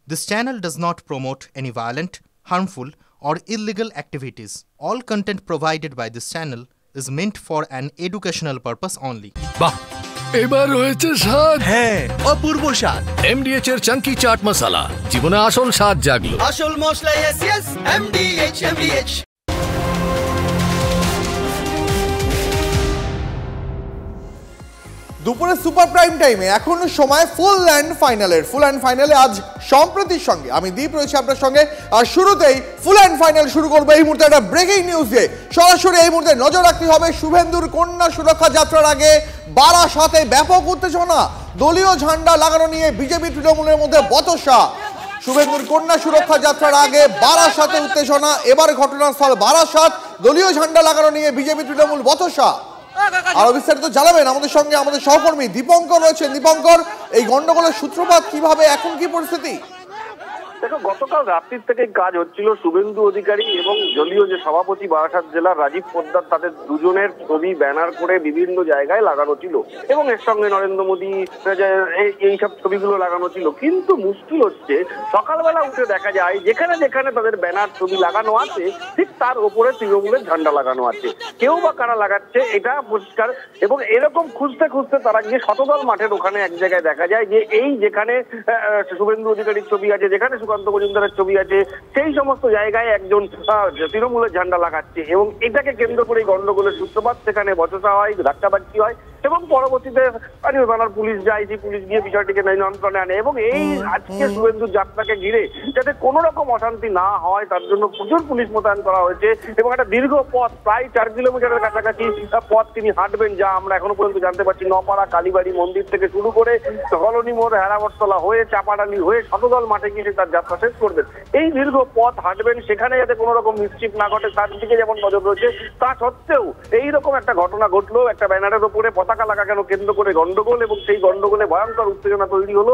This channel does not promote any violent, harmful, or illegal activities. All content provided by this channel is meant for an educational purpose only. বাহ, এবার হয়েছে স্বাদ। হ্যাঁ, অপূর্ব স্বাদ। MDH এর চাঙ্কি চাট মশলা, জীবনে আসল স্বাদ জাগলো। আসল মশলা yes MDH। দুপুরে সুপার প্রাইম টাইমে এখন সময় ফুল অ্যান্ড ফাইনালে আজ সম্প্রতির সঙ্গে আমি দীপ রয়েছে আপনার সঙ্গে। আর শুরুতেই ফুল অ্যান্ড ফাইনাল শুরু করবো এই মুহূর্তে একটা ব্রেকিং নিউজ দিয়ে। সরাসরি এই মুহূর্তে নজর রাখতে হবে শুভেন্দুর কন্যা সুরক্ষা যাত্রার আগে বারাসাতে ব্যাপক উত্তেজনা, দলীয় ঝান্ডা লাগানো নিয়ে বিজেপি তৃণমূলের মধ্যে বচসা। শুভেন্দুর কন্যা সুরক্ষা যাত্রার আগে বারাসাতে উত্তেজনা, এবার ঘটনাস্থল বারাসাত, দলীয় ঝান্ডা লাগানো নিয়ে বিজেপি তৃণমূল বচসা। আরো বিস্তারিত জানাবেন আমাদের সঙ্গে আমাদের সহকর্মী দীপঙ্কর রয়েছেন। দীপঙ্কর, এই গন্ডগোলের সূত্রপাত কিভাবে, এখন কি পরিস্থিতি? দেখো, গতকাল রাত্রির থেকে কাজ হচ্ছিল শুভেন্দু অধিকারী এবং দলীয় যে সভাপতি বারাসাত জেলার রাজীব পোদ্দার, তাদের দুজনের ছবি ব্যানার করে বিভিন্ন জায়গায় লাগানো ছিল এবং এর সঙ্গে নরেন্দ্র মোদী এইসব ছবিগুলো লাগানো ছিল। কিন্তু মুশকিল হচ্ছে সকালবেলা উঠে দেখা যায় যেখানে যেখানে তাদের ব্যানার ছবি লাগানো আছে ঠিক তার ওপরে তৃণমূলের ঝান্ডা লাগানো আছে। কেউ বা কারা লাগাচ্ছে এটা পরিষ্কার, এবং এরকম খুঁজতে খুঁজতে তারা গিয়ে শতদল মাঠের ওখানে এক জায়গায় দেখা যায় যে এই যেখানে শুভেন্দু অধিকারীর ছবি আছে, যেখানে সুকান্ত মজুমদারের ছবি আছে, সেই সমস্ত জায়গায় একজন তৃণমূলের ঝান্ডা লাগাচ্ছে এবং এটাকে কেন্দ্র করে গন্ডগোলের সূত্রপাত। সেখানে বচসা হয়, ধাক্কাধাক্কি হয় এবং পরবর্তীতে স্থানীয় থানার পুলিশ যায়, যে পুলিশ গিয়ে বিষয়টিকে নিয়ন্ত্রণে আনে এবং এই আজকে শুভেন্দুর যাত্রাকে ঘিরে যাতে কোনো রকম অশান্তি না হয় তার জন্য প্রচুর পুলিশ মোতায়েন করা হয়েছে এবং একটা দীর্ঘ পথ, প্রায় 4 কিলোমিটারের কাছাকাছি পথ তিনি হাঁটবেন, যা আমরা এখনো পর্যন্ত জানতে পারছি। নপাড়া কালীবাড়ি মন্দির থেকে শুরু করে কলোনি মোড়, হেরাবরতলা হয়ে চাপাডালি হয়ে শতদল মাঠে গিয়ে তার যাত্রা শেষ করবেন। এই দীর্ঘ পথ হাঁটবেন, সেখানে যাতে কোনো রকম মিসচিপ না ঘটে তার দিকে যেমন নজর রয়েছে। তা সত্ত্বেও এইরকম একটা ঘটনা ঘটলো, একটা ব্যানারের উপরে পতাকা লাগানো কেন্দ্র করে গন্ডগোল, এবং সেই গন্ডগোলে ভয়ঙ্কর উত্তেজনা তৈরি হলো।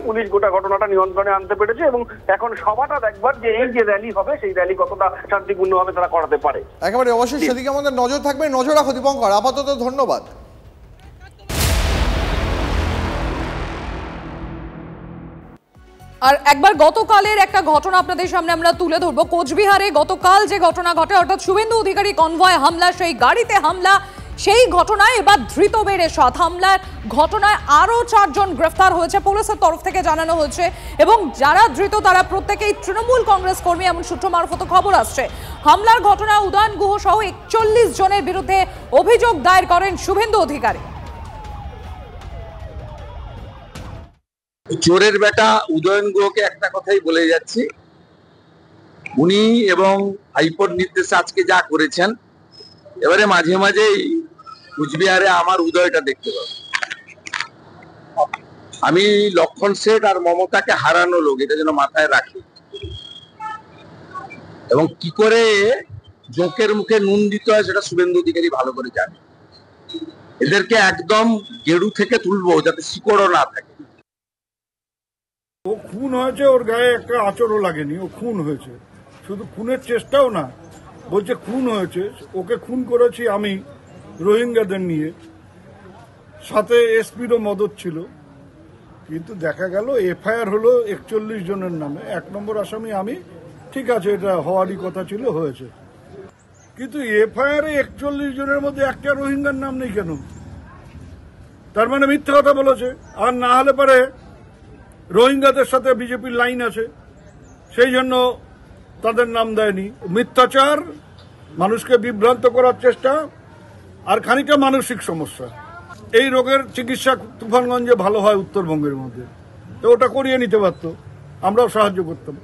পুলিশ গোটা ঘটনাটা নিয়ন্ত্রণে আনতে পেরেছে এবং এখন সভাটা দেখবার যে এই যে র্যালি হবে সেই র্যালি কতটা শান্তিপূর্ণভাবে তারা করাতে পারে। একেবারে অবশ্যই সেদিকে আমাদের নজর থাকবে। নজর রাখো দীপঙ্কর, আপাতত ধন্যবাদ। আর একবার গতকালের একটা ঘটনা আপনাদের সামনে আমরা তুলে ধরবো। কোচবিহারে গতকাল যে ঘটনা ঘটে, অর্থাৎ শুভেন্দু অধিকারী কনভয় হামলা, সেই গাড়িতে হামলা, সেই ঘটনায় এবার ধৃত বেড়ে 7। হামলার ঘটনায় আরো 4 জন গ্রেফতার হয়েছে পুলিশের তরফ থেকে জানানো হয়েছে এবং যারা ধৃত তারা প্রত্যেকেই তৃণমূল কংগ্রেস কর্মী, এমন সূত্র মারফত খবর আসছে। হামলার ঘটনায় উদয়ন গুহ সহ 41 জনের বিরুদ্ধে অভিযোগ দায়ের করেন শুভেন্দু অধিকারী। চোরের বেটা উদয়ন গুহকে একটা কথাই বলে যাচ্ছি, উনি এবং হাইকোর্ট নির্দেশে আজকে যা করেছেন, এবারে মাঝে মাঝেই কুচবিহারে আমার উদয়টা দেখতে পাবো। আমি লক্ষণ শেঠ আর মমতাকে হারানো লোক, এটা যেন মাথায় রাখি। এবং কি করে জোঁকের মুখে নুন দিতে হয় সেটা শুভেন্দু অধিকারী ভালো করে জানে। এদেরকে একদম গেরু থেকে তুলবো যাতে শিকড়ও না থাকে। ও খুন হয়েছে, ওর গায়ে একটা আঁচড়ও লাগেনি, ও খুন হয়েছে। শুধু খুনের চেষ্টাও না, বলছে খুন হয়েছে। ওকে খুন করেছি আমি রোহিঙ্গাদের নিয়ে, সাথে এসপিরও মদত ছিল। কিন্তু দেখা গেল এফআইআর হলো 41 জনের নামে, 1 নম্বর আসামি আমি। ঠিক আছে, এটা হওয়ারই কথা ছিল, হয়েছে। কিন্তু এফআইআর 41 জনের মধ্যে একটা রোহিঙ্গার নাম নেই কেন? তার মানে মিথ্যা কথা বলেছে। আর না হলে পারে রোহিঙ্গাদের সাথে বিজেপির লাইন আছে, সেই জন্য তাদের নাম দেয়নি। মিথ্যাচার, মানুষকে বিভ্রান্ত করার চেষ্টা, আর খানিকটা মানসিক সমস্যা। এই রোগের চিকিৎসা তুফানগঞ্জে ভালো হয় উত্তরবঙ্গের মধ্যে, তো ওটা করিয়ে নিতে পারতো, আমরাও সাহায্য করতাম।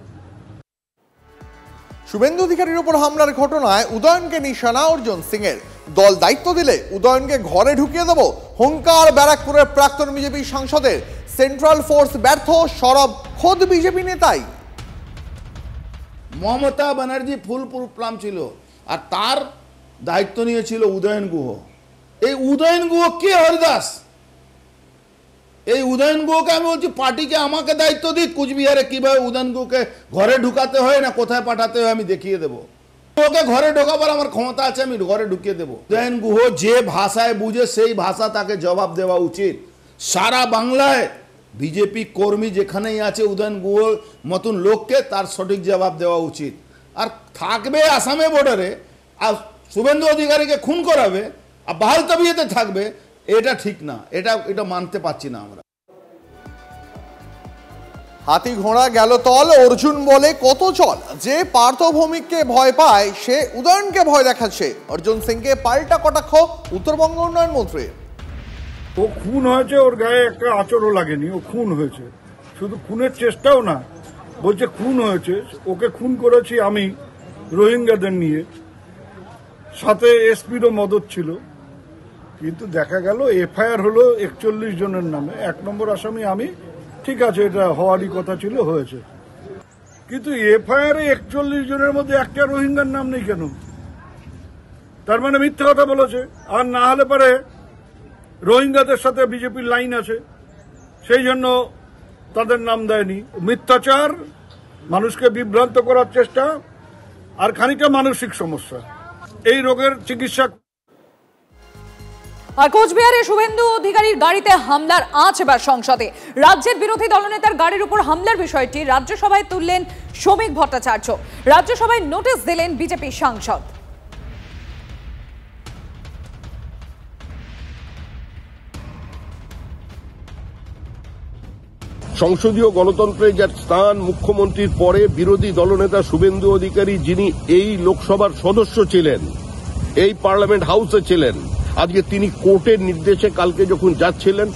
শুভেন্দু অধিকারীর উপর হামলার ঘটনায় উদয়নকে নিশানা অর্জুন সিং এর। দল দায়িত্ব দিলে উদয়নকে ঘরে ঢুকিয়ে দেব, হুঙ্কার ব্যারাকপুরের প্রাক্তন বিজেপি সাংসদের। সেন্ট্রাল ফোর্স ব্যর্থ, সরব খোদ বিজেপি নেতাই। মমতা ব্যানার্জি ফুল প্রোগ্রাম ছিল আর তার দায়িত্ব নিয়েছিল উদয়ন গুহ। এই উদয়ন গুহ কে? হরিদাস। এই উদয়ন গুহকে আমি বলছি পার্টিকে আমাকে দায়িত্ব দিক, কুচবিহারে কিভাবে উদয়ন গুহকে ঘরে ঢুকাতে হয় না কোথায় পাঠাতে হয় আমি দেখিয়ে দেবো। ওকে ঘরে ঢোকাবার আমার ক্ষমতা আছে, আমি ঘরে ঢুকিয়ে দেবো। উদয়ন গুহ যে ভাষায় বুঝে সেই ভাষা তাকে জবাব দেওয়া উচিত। সারা বাংলায় বিজেপি কর্মী যেখানেই আছে উদয়ন গুহর মতন লোককে তার সঠিক জবাব দেওয়া উচিত। আর থাকবে আসামে বর্ডারে আর শুভেন্দু অধিকারীকে খুন করাবে আর বাহাল তবিয়তে থাকবে, এটা ঠিক না, এটা মানতে পারছি না আমরা। হাতি ঘোড়া গেল তল, অর্জুন বলে কত চল। যে পার্থ ভৌমিককে ভয় পায় সে উদয়নকে ভয় দেখাচ্ছে। অর্জুন সিংকে পাল্টা কটাক্ষ উত্তরবঙ্গ উন্নয়ন মন্ত্রী। ও খুন হয়েছে, ওর গায়ে একটা আঁচড়ও লাগেনি, ও খুন হয়েছে, শুধু খুনের চেষ্টাও না, বলছে খুন হয়েছে। ওকে খুন করেছি আমি রোহিঙ্গাদের নিয়ে, সাথে এসপিরও মদত ছিল। কিন্তু দেখা গেল এফআইআর হলো 41 জনের নামে, 1 নম্বর আসামি আমি। ঠিক আছে, এটা হওয়ারই কথা ছিল, হয়েছে। কিন্তু এফআইআরে 41 জনের মধ্যে একটা রোহিঙ্গার নাম নেই কেন? তার মানে মিথ্যা কথা বলেছে। আর না হলে পরে রোহিঙ্গাদের সাথে বিজেপির লাইন আছে, সেই জন্য তাদের নাম দেয়নি। মিথ্যাচার, মানুষকে বিভ্রান্ত করার চেষ্টা, আর খানিকটা মানসিক সমস্যা। এই রোগের চিকিৎসা। আর কোচবিহারে শুভেন্দু অধিকারীর গাড়িতে হামলার আঁচ এবার সংসদে। রাজ্যের বিরোধী দলনেতার গাড়ির উপর হামলার বিষয়টি রাজ্যসভায় তুললেন শ্রমিক ভট্টাচার্য। রাজ্যসভায় নোটিশ দিলেন বিজেপি সাংসদ। সংসদীয় গণতন্ত্রের যার স্থান, মুখ্যমন্ত্রীর পরে বিরোধী দলনেতা শুভেন্দু অধিকারী, যিনি এই লোকসভার সদস্য ছিলেন, এই পার্লামেন্ট হাউসে ছিলেন, আজকে তিনি কোর্টের নির্দেশে কালকে যখন যাচ্ছিলেন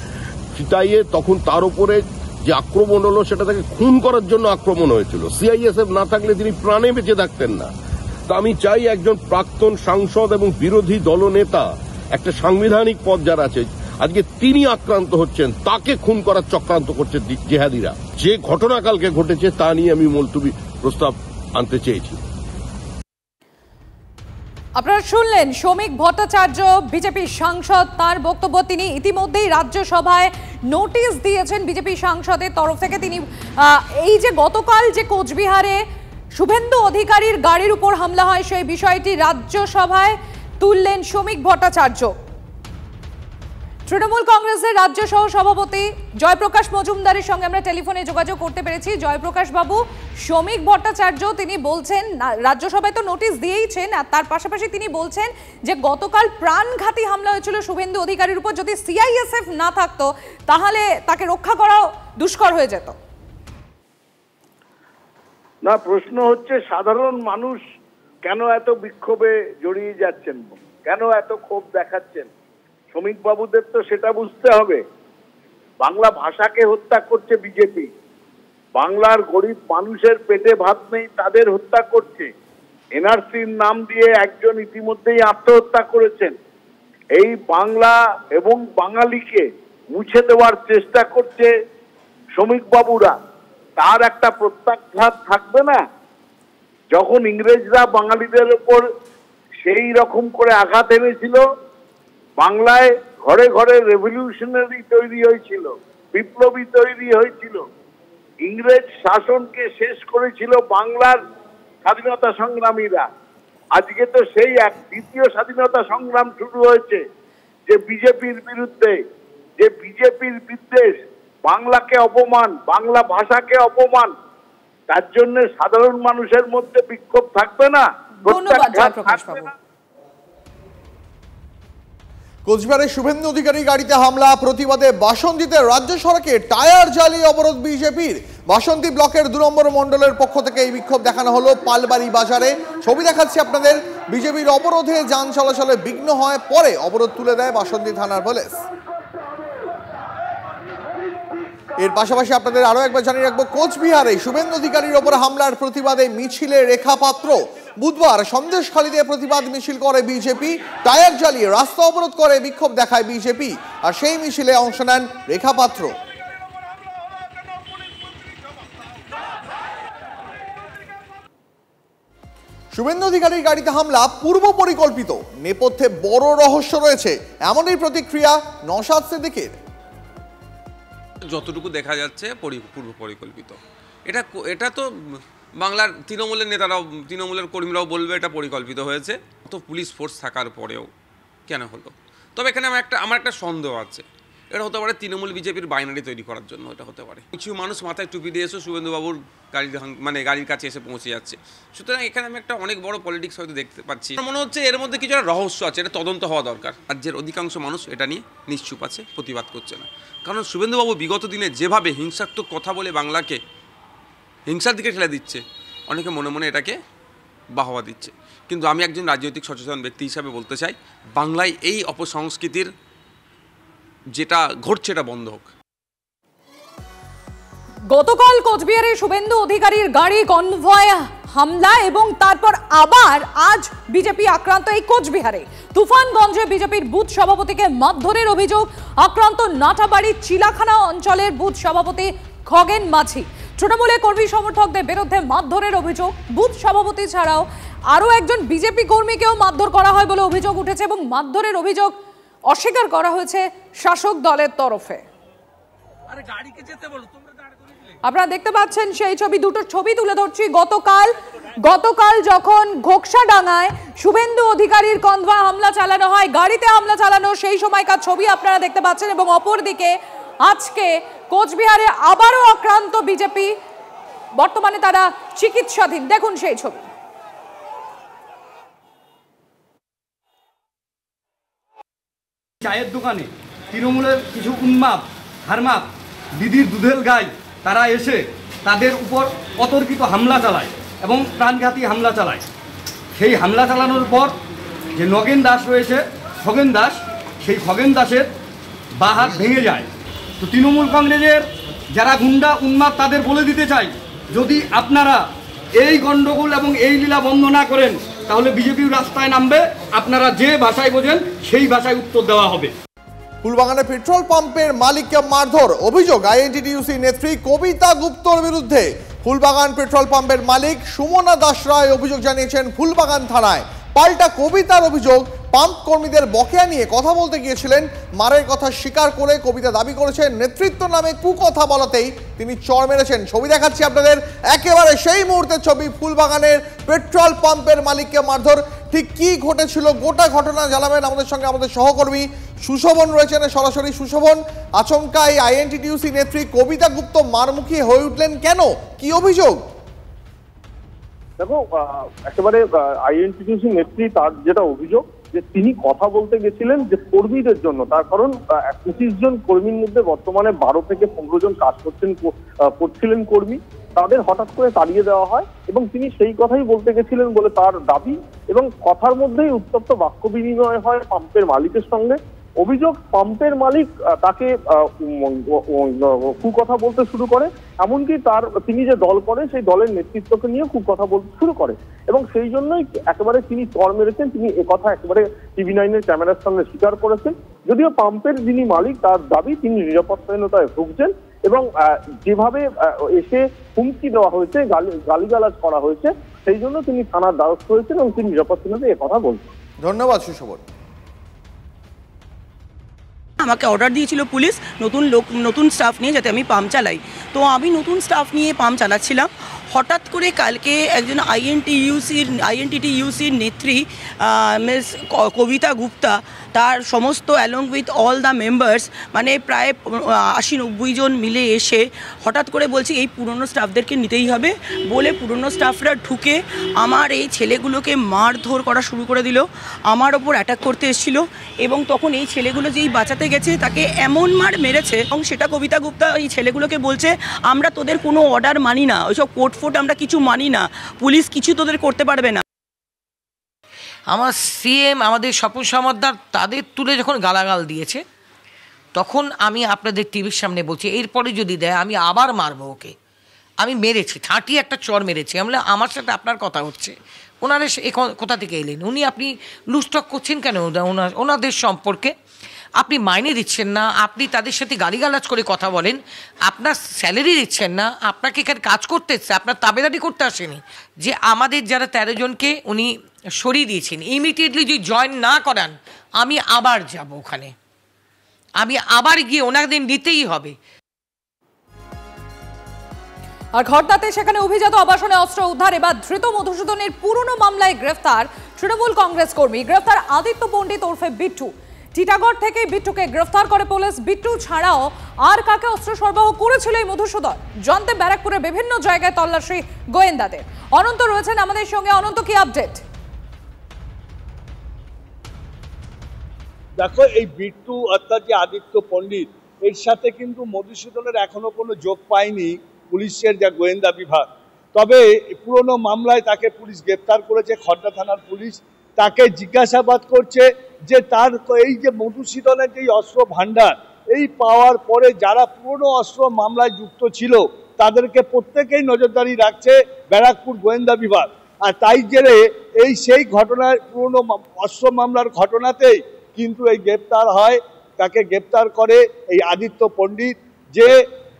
চিতাইয়ে, তখন তার উপরে যে আক্রমণ হলো সেটা তাকে খুন করার জন্য আক্রমণ হয়েছিল। সিআইএসএফ না থাকলে তিনি প্রাণে বেঁচে থাকতেন না। তা আমি চাই একজন প্রাক্তন সাংসদ এবং বিরোধী দলনেতা, একটা সাংবিধানিক পদ যার আছে, আজকে তিনি আক্রান্ত হচ্ছেন, তাকে খুন করার চক্রান্ত করছে জেহাদিরা। যে ঘটনা কালকে ঘটেছে তা নিয়ে আমি মুলতবি প্রস্তাব আনতে চেয়েছি। আপনারা শুনলেন শ্রমিক ভট্টাচার্য, বিজেপি সাংসদ, তার বক্তব্য। তিনি ইতিমধ্যেই রাজ্যসভায় নোটিশ দিয়েছেন বিজেপি সাংসদের তরফ থেকে। তিনি এই যে গতকাল যে কোচবিহারে শুভেন্দু অধিকারীর গাড়ির উপর হামলা হয় সেই বিষয়টি রাজ্যসভায় তুললেন শ্রমিক ভট্টাচার্য। তৃণমূল কংগ্রেসের রাজ্য সহ সভাপতি জয়প্রকাশ মজুমদারের সঙ্গে আমরা টেলিফোনে যোগাযোগ করতে পেরেছি। জয়প্রকাশ বাবু, শ্রমিক ভট্টাচার্য তিনি বলছেন রাজ্যসভায় তো নোটিশ দিয়েইছেন, আর তার পাশাপাশি তিনি বলছেন যে গতকাল প্রাণঘাতী হামলা হয়েছিল শুভেন্দু অধিকারীর উপর, যদি সিআইএসএফ না থাকতো তাহলে তাকে রক্ষা করা দুষ্কর হয়ে যেত। না, প্রশ্ন হচ্ছে সাধারণ মানুষ কেন এত বিক্ষোভে জড়িয়ে যাচ্ছেন, কেন এত ক্ষোভ দেখাচ্ছেন? শ্রমিক বাবুদের তো সেটা বুঝতে হবে। বাংলা ভাষাকে হত্যা করছে বিজেপি, বাংলার গরিব মানুষের পেটে ভাত নেই তাদের হত্যা করছে। এনআরসির নাম দিয়ে একজন ইতিমধ্যেই আত্মহত্যা করেছেন। এই বাংলা এবং বাঙালিকে মুছে দেওয়ার চেষ্টা করছে শ্রমিক বাবুরা। তার একটা প্রত্যাঘাত থাকবে না? যখন ইংরেজরা বাঙালিদের উপর সেই রকম করে আঘাত এনেছিল, বাংলায় ঘরে ঘরে রেভলিউশনারি তৈরি হয়েছিল, বিপ্লবী তৈরি হয়েছিল, ইংরেজ শাসনকে শেষ করেছিল বাংলার স্বাধীনতা সংগ্রামীরা। আজকে তো সেই এক দ্বিতীয় স্বাধীনতা সংগ্রাম শুরু হয়েছে, যে বিজেপির বিরুদ্ধে, যে বিজেপির বিদ্বেষ, বাংলাকে অপমান, বাংলা ভাষাকে অপমান। তার জন্য সাধারণ মানুষের মধ্যে বিক্ষোভ থাকবে না, থাকবে না। কোচবিহারে শুভেন্দু অধিকারী গাড়িতে হামলা, প্রতিবাদে বাসন্তীতে রাজ্য সড়কে টায়ার জ্বালিয়ে অবরোধ বিজেপির। বাসন্তী ব্লকের 2 নম্বর মণ্ডলের পক্ষ থেকে এই বিক্ষোভ দেখানো হলো পালবাড়ি বাজারে। ছবি দেখাচ্ছি আপনাদের। বিজেপির অবরোধে যান চলাচলে বিঘ্ন হয়, পরে অবরোধ তুলে দেয় বাসন্তী থানার পুলিশ। এর পাশাপাশি আপনাদের আরো একবার জানিয়ে রাখবো, কোচবিহারে শুভেন্দু অধিকারীর ওপর হামলার প্রতিবাদে মিছিলে রেখা পাত্র। বুধবার সন্দেশখালীতে প্রতিবাদ মিছিল করে বিজেপি, টায়ার জ্বালিয়ে রাস্তা অবরোধ করে বিক্ষোভ দেখায় বিজেপি, আর সেই মিছিলে অংশ নেন রেখা পাত্র। শুভেন্দু অধিকারীর গাড়িতে হামলা পূর্ব পরিকল্পিত, নেপথ্যে বড় রহস্য রয়েছে, এমনই প্রতিক্রিয়া নওশাদ সিদ্দিকীর। যতটুকু দেখা যাচ্ছে পূর্ব পরিকল্পিত। এটা তো বাংলার তৃণমূলের নেতারাও, তৃণমূলের কর্মীরাও বলবে এটা পরিকল্পিত হয়েছে। তো পুলিশ ফোর্স থাকার পরেও কেন হলো? তবে এখানে আমার একটা সন্দেহ আছে। এটা হতে পারে তৃণমূল বিজেপির বাইনারি তৈরি করার জন্য, এটা হতে পারে। কিছু মানুষ মাথায় টুপি দিয়ে এসে শুভেন্দুবাবুর গাড়ির কাছে এসে পৌঁছে যাচ্ছে। সুতরাং এখানে আমি একটা অনেক বড় পলিটিক্স হয়তো দেখতে পাচ্ছি। মনে হচ্ছে এর মধ্যে কিছু একটা রহস্য আছে, এটা তদন্ত হওয়া দরকার। রাজ্যের অধিকাংশ মানুষ এটা নিয়ে নিশ্চুপ আছে, প্রতিবাদ করছে না। কারণ শুভেন্দুবাবু বিগত দিনে যেভাবে হিংসাত্মক কথা বলে বাংলাকে হিংসার দিকে ঠেলে দিচ্ছে, অনেকে মনে মনে এটাকে বাহবা দিচ্ছে। কিন্তু আমি একজন রাজনৈতিক সচেতন ব্যক্তি হিসাবে বলতে চাই, বাংলায় এই অপসংস্কৃতির যেটা ঘটছে এটা বন্ধ হোক। গতকাল কোচবিহারে শুভেন্দু অধিকারীর গাড়ি কনভয় হামলা এবং তারপর আবার আজ বিজেপি আক্রান্ত এই কোচবিহারে। তুফানগঞ্জে বিজেপির বুথ সভাপতিকে মারধরের অভিযোগ। আক্রান্ত নাটাবাড়ি চিলাখানা অঞ্চলের বুথ সভাপতি খগেন মাঝি। তৃণমূলের কর্মী সমর্থকদের বিরুদ্ধে মারধরের অভিযোগ। বুথ সভাপতি ছাড়াও আরও একজন বিজেপি কর্মীকেও মারধর করা হয় বলে অভিযোগ উঠেছে এবং মারধরের অভিযোগ অস্বীকার করা হয়েছে শাসক দলের তরফে। আপনারা দেখতে পাচ্ছেন সেই ছবি, দুটো ছবি তুলে ধরছি। গতকাল যখন ঘোকসাডাঙ্গায় শুভেন্দু অধিকারীর কনভয় হামলা চালানো হয়, গাড়িতে হামলা চালানো, সেই সময়কার ছবি আপনারা দেখতে পাচ্ছেন। এবং অপরদিকে আজকে কোচবিহারে আবারও আক্রান্ত বিজেপি, বর্তমানে তারা চিকিৎসাধীন। দেখুন সেই ছবি। চায়ের দোকানে তৃণমূলের কিছু উন্মাদ হারমাদ দিদির দুধের গাই তারা এসে তাদের উপর অতর্কিত হামলা চালায় এবং প্রাণঘাতী হামলা চালায়। সেই হামলা চালানোর পর যে নগেন দাস রয়েছে, খগেন দাস, সেই খগেন দাসের বাঁ হাত ভেঙে যায়। তো তৃণমূল কংগ্রেসের যারা গুন্ডা উন্মাদ তাদের বলে দিতে চাই, যদি আপনারা এই গণ্ডগোল এবং এই লীলা বন্ধ না করেন তাহলে বিজেপি রাস্তায় নামবে। আপনারা যে ভাষায় বোঝেন সেই ভাষায় উত্তর দেওয়া হবে। ফুলবাগানে পেট্রোল পাম্পের মালিককে মারধর, অভিযোগ আইএনটিটিইউসি নেত্রী কবিতা গুপ্তর বিরুদ্ধে। ফুলবাগান পেট্রোল পাম্পের মালিক সুমনা দাস রায় অভিযোগ জানিয়েছেন ফুলবাগান থানায়। পাল্টা কবিতার অভিযোগ, পাম্প কর্মীদের বকেয়া নিয়ে কথা বলতে গিয়েছিলেন, মারের কথা স্বীকার করে কবিতা দাবি করেছেন নেতৃত্ব নামে কুকথা বলাতেই তিনি চড় মেরেছেন। ছবি দেখাচ্ছি আপনাদের, একেবারে সেই মুহূর্তের ছবি। ফুলবাগানের পেট্রোল পাম্পের মালিককে মারধর, ঠিক কি ঘটেছিল গোটা ঘটনা জানাবেন আমাদের সঙ্গে আমাদের সহকর্মী সুশোভন রয়েছেন সরাসরি। সুশোভন, আচমকাই আইএনটিটিইউসি নেত্রী কবিতা গুপ্ত মারমুখী হয়ে উঠলেন কেন, কি অভিযোগ? দেখো, একেবারে আইএনটিটিইউসি নেত্রী তার যেটা অভিযোগ যে তিনি কথা বলতে গেছিলেন যে কর্মীদের জন্য, তার কারণ 25 জন কর্মীর মধ্যে বর্তমানে 12 থেকে 15 জন কাজ করছিলেন কর্মী, তাদের হঠাৎ করে তাড়িয়ে দেওয়া হয় এবং তিনি সেই কথাই বলতে গেছিলেন বলে তার দাবি। এবং কথার মধ্যেই উত্তপ্ত বাক্য বিনিময় হয় পাম্পের মালিকের সঙ্গে। অভিযোগ, পাম্পের মালিক তাকে কুকথা বলতে শুরু করে, এমনকি তিনি যে দল করেন সেই দলের নেতৃত্বকে নিয়ে কুকথা বলতে শুরু করে এবং সেই জন্যই একেবারে তিনি চড় মেরেছেন। তিনি একথা একেবারে টিভি9-এর ক্যামেরার সামনে স্বীকার করেছেন। যদিও পাম্পের যিনি মালিক তার দাবি তিনি নিরাপত্তাহীনতায় ভুগছেন এবং যেভাবে এসে হুমকি দেওয়া হয়েছে, গালিগালাজ করা হয়েছে, সেই জন্য তিনি থানার দ্বারস্থ হয়েছেন এবং তিনি নিরাপত্তাহীনতায় একথা বলছেন। ধন্যবাদ সুশোভন। আমাকে অর্ডার দিয়েছিল পুলিশ নতুন স্টাফ নিয়ে যাতে আমি পাম্প চালাই। আমি নতুন স্টাফ নিয়ে পাম্প চালাচ্ছিলাম। হঠাৎ করে কালকে একজন আইএনটিটিইউসির নেত্রী মিস কবিতা গুপ্তা তার সমস্ত along with all the members মানে প্রায় 80-90 জন মিলে এসে হঠাৎ করে বলছে এই পুরনো স্টাফদেরকে নিতেই হবে বলে পুরনো স্টাফরা ঢুকে আমার এই ছেলেগুলোকে মারধর করা শুরু করে দিল, আমার ওপর অ্যাটাক করতে এসেছিল এবং তখন এই ছেলেগুলো যেই বাঁচাতে গেছে তাকে এমন মার মেরেছে এবং সেটা কবিতা গুপ্তা এই ছেলেগুলোকে বলছে আমরা তোদের কোনো অর্ডার মানি না, ওইসব কোর্ট আমরা কিছু মানি না, পুলিশ কিছু তোদের করতে পারবে না। আমার সিএম আমাদের স্বপন সমাদ্দার তাদের তুলে যখন গালাগাল দিয়েছে তখন আমি আপনাদের টিভির সামনে বলছি এরপরে যদি দেয় আমি আবার মারবো ওকে। আমি মেরেছি, ঠাঁটি একটা চর মেরেছি। আমি আমার সাথে আপনার কথা হচ্ছে, ওনারা কোথা থেকে এলেন, উনি আপনি লুজটক করছেন কেন ওনাদের সম্পর্কে? আপনি মাইনে দিচ্ছেন না, আপনি তাদের সাথে গালিগালাজ করে কথা বলেন, আপনার স্যালারি দিচ্ছেন না, আপনাকে এখানে কাজ করতে এসছে, আপনার তাবেদারি করতে আসেনি। যে আমাদের যারা 13 জনকে উনি সরিয়ে দিয়েছেন, ইমিডিয়েটলি যদি জয়েন না করান আমি আবার যাব ওখানে, আমি আবার গিয়ে ওনাদের নিতেই হবে। আর ঘটনাতে সেখানে অভিজাত আবাসনে অস্ত্র উদ্ধার। এবার ধৃত মধুসূদনের পুরনো মামলায় গ্রেফতার তৃণমূল কংগ্রেস কর্মী, গ্রেফতার আদিত্য পণ্ডিত ওরফে বিট্টু। টিটাগড় থেকে বিট্টুকে গ্রেফতার করে পুলিশ। বিট্টু ছাড়াও আর কাকে অস্ত্র সরবরাহ করেছিল এই মধুসূদন জানতে ব্যারাকপুরের বিভিন্ন জায়গায় তল্লাশি গোয়েন্দাদের। অনন্ত রয়েছেন আমাদের সঙ্গে। অনন্ত, কি আপডেট? দেখো, এই বিট্টু অর্থাৎ যে আদিত্য পণ্ডিত, এর সাথে কিন্তু মধুসূদনের এখনো কোনো যোগ পায়নি পুলিশের যা গোয়েন্দা বিভাগ। তবে পুরনো মামলায় তাকে পুলিশ গ্রেপ্তার করেছে, খড়দা থানার পুলিশ। তাকে জিজ্ঞাসাবাদ করছে যে তার এই যে মধুসূদনের যে অস্ত্র ভান্ডার, এই পাওয়ার পরে যারা পুরনো অস্ত্র মামলায় যুক্ত ছিল তাদেরকে প্রত্যেকেই নজরদারি রাখছে ব্যারাকপুর গোয়েন্দা বিভাগ। আর তাই জেরে সেই ঘটনার পুরনো অস্ত্র মামলার ঘটনাতেই কিন্তু এই গ্রেপ্তার হয়। তাকে গ্রেপ্তার করে এই আদিত্য পণ্ডিত, যে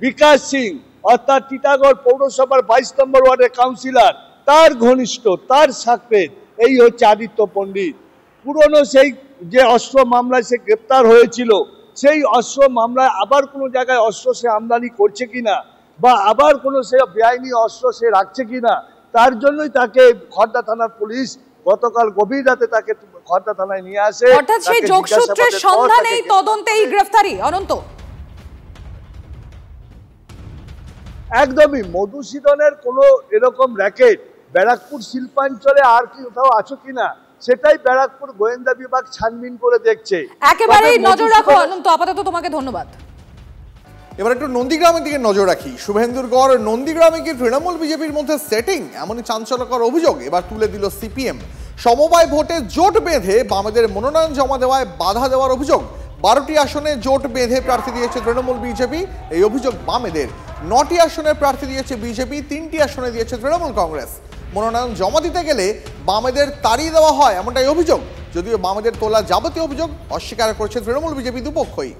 বিকাশ সিং অর্থাৎ টিটাগড় পৌরসভার 22 নম্বর ওয়ার্ডের কাউন্সিলর, তার ঘনিষ্ঠ, তার সাকরেত এই হচ্ছে আদিত্য পণ্ডিত। পুরনো সেই যে অস্ত্র মামলায় সে গ্রেপ্তার হয়েছিল, সেই অস্ত্র মামলায় আবার কোনো জায়গায় অস্ত্র সে আমদানি করছে কিনা বা আবার কোনো সে বেআইনি অস্ত্র সে রাখছে কিনা, তার জন্যই তাকে খড়দা থানার পুলিশ গতকাল গভীর রাতে তাকে খড়দা থানায় নিয়ে আসে। অর্থাৎ সেই যোগসূত্রের সন্ধানে এই তদন্তে এই গ্রেফতারি। অনন্ত, একদমই মধুসূদনের কোনো এরকম র্যাকেট ব্যারাকপুর শিল্পাঞ্চলে আর কি কোথাও আছে কিনা সেটাই ব্যারাকপুর গোয়েন্দা বিভাগ ছানবিন করে দেখছে। একেবারেই নজর রাখো অনন্ত। আপাতত তোমাকে ধন্যবাদ। এবার একটু নন্দীগ্রামের দিকে নজর রাখি। শুভেন্দুর গড় নন্দীগ্রামে কি তৃণমূল বিজেপির মধ্যে সেটিং, এমনই চাঞ্চল্যকর অভিযোগ এবার তুলে দিল সিপিএম। সমবায় ভোটে জোট বেঁধে বামেদের মনোনয়ন জমা দেওয়ায় বাধা দেওয়ার অভিযোগ। 12টি আসনে জোট বেঁধে প্রার্থী দিয়েছে তৃণমূল বিজেপি, এই অভিযোগ বামেদের। 9টি আসনে প্রার্থী দিয়েছে বিজেপি, 3টি আসনে দিয়েছে তৃণমূল কংগ্রেস। মনোনয়ন জমা দিতে গেলে বামেদের তাড়িয়ে দেওয়া হয়, এমনটাই অভিযোগ। যদিও বামেদের তোলা যাবতীয় অভিযোগ অস্বীকার করেছে তৃণমূল বিজেপি দুপক্ষই।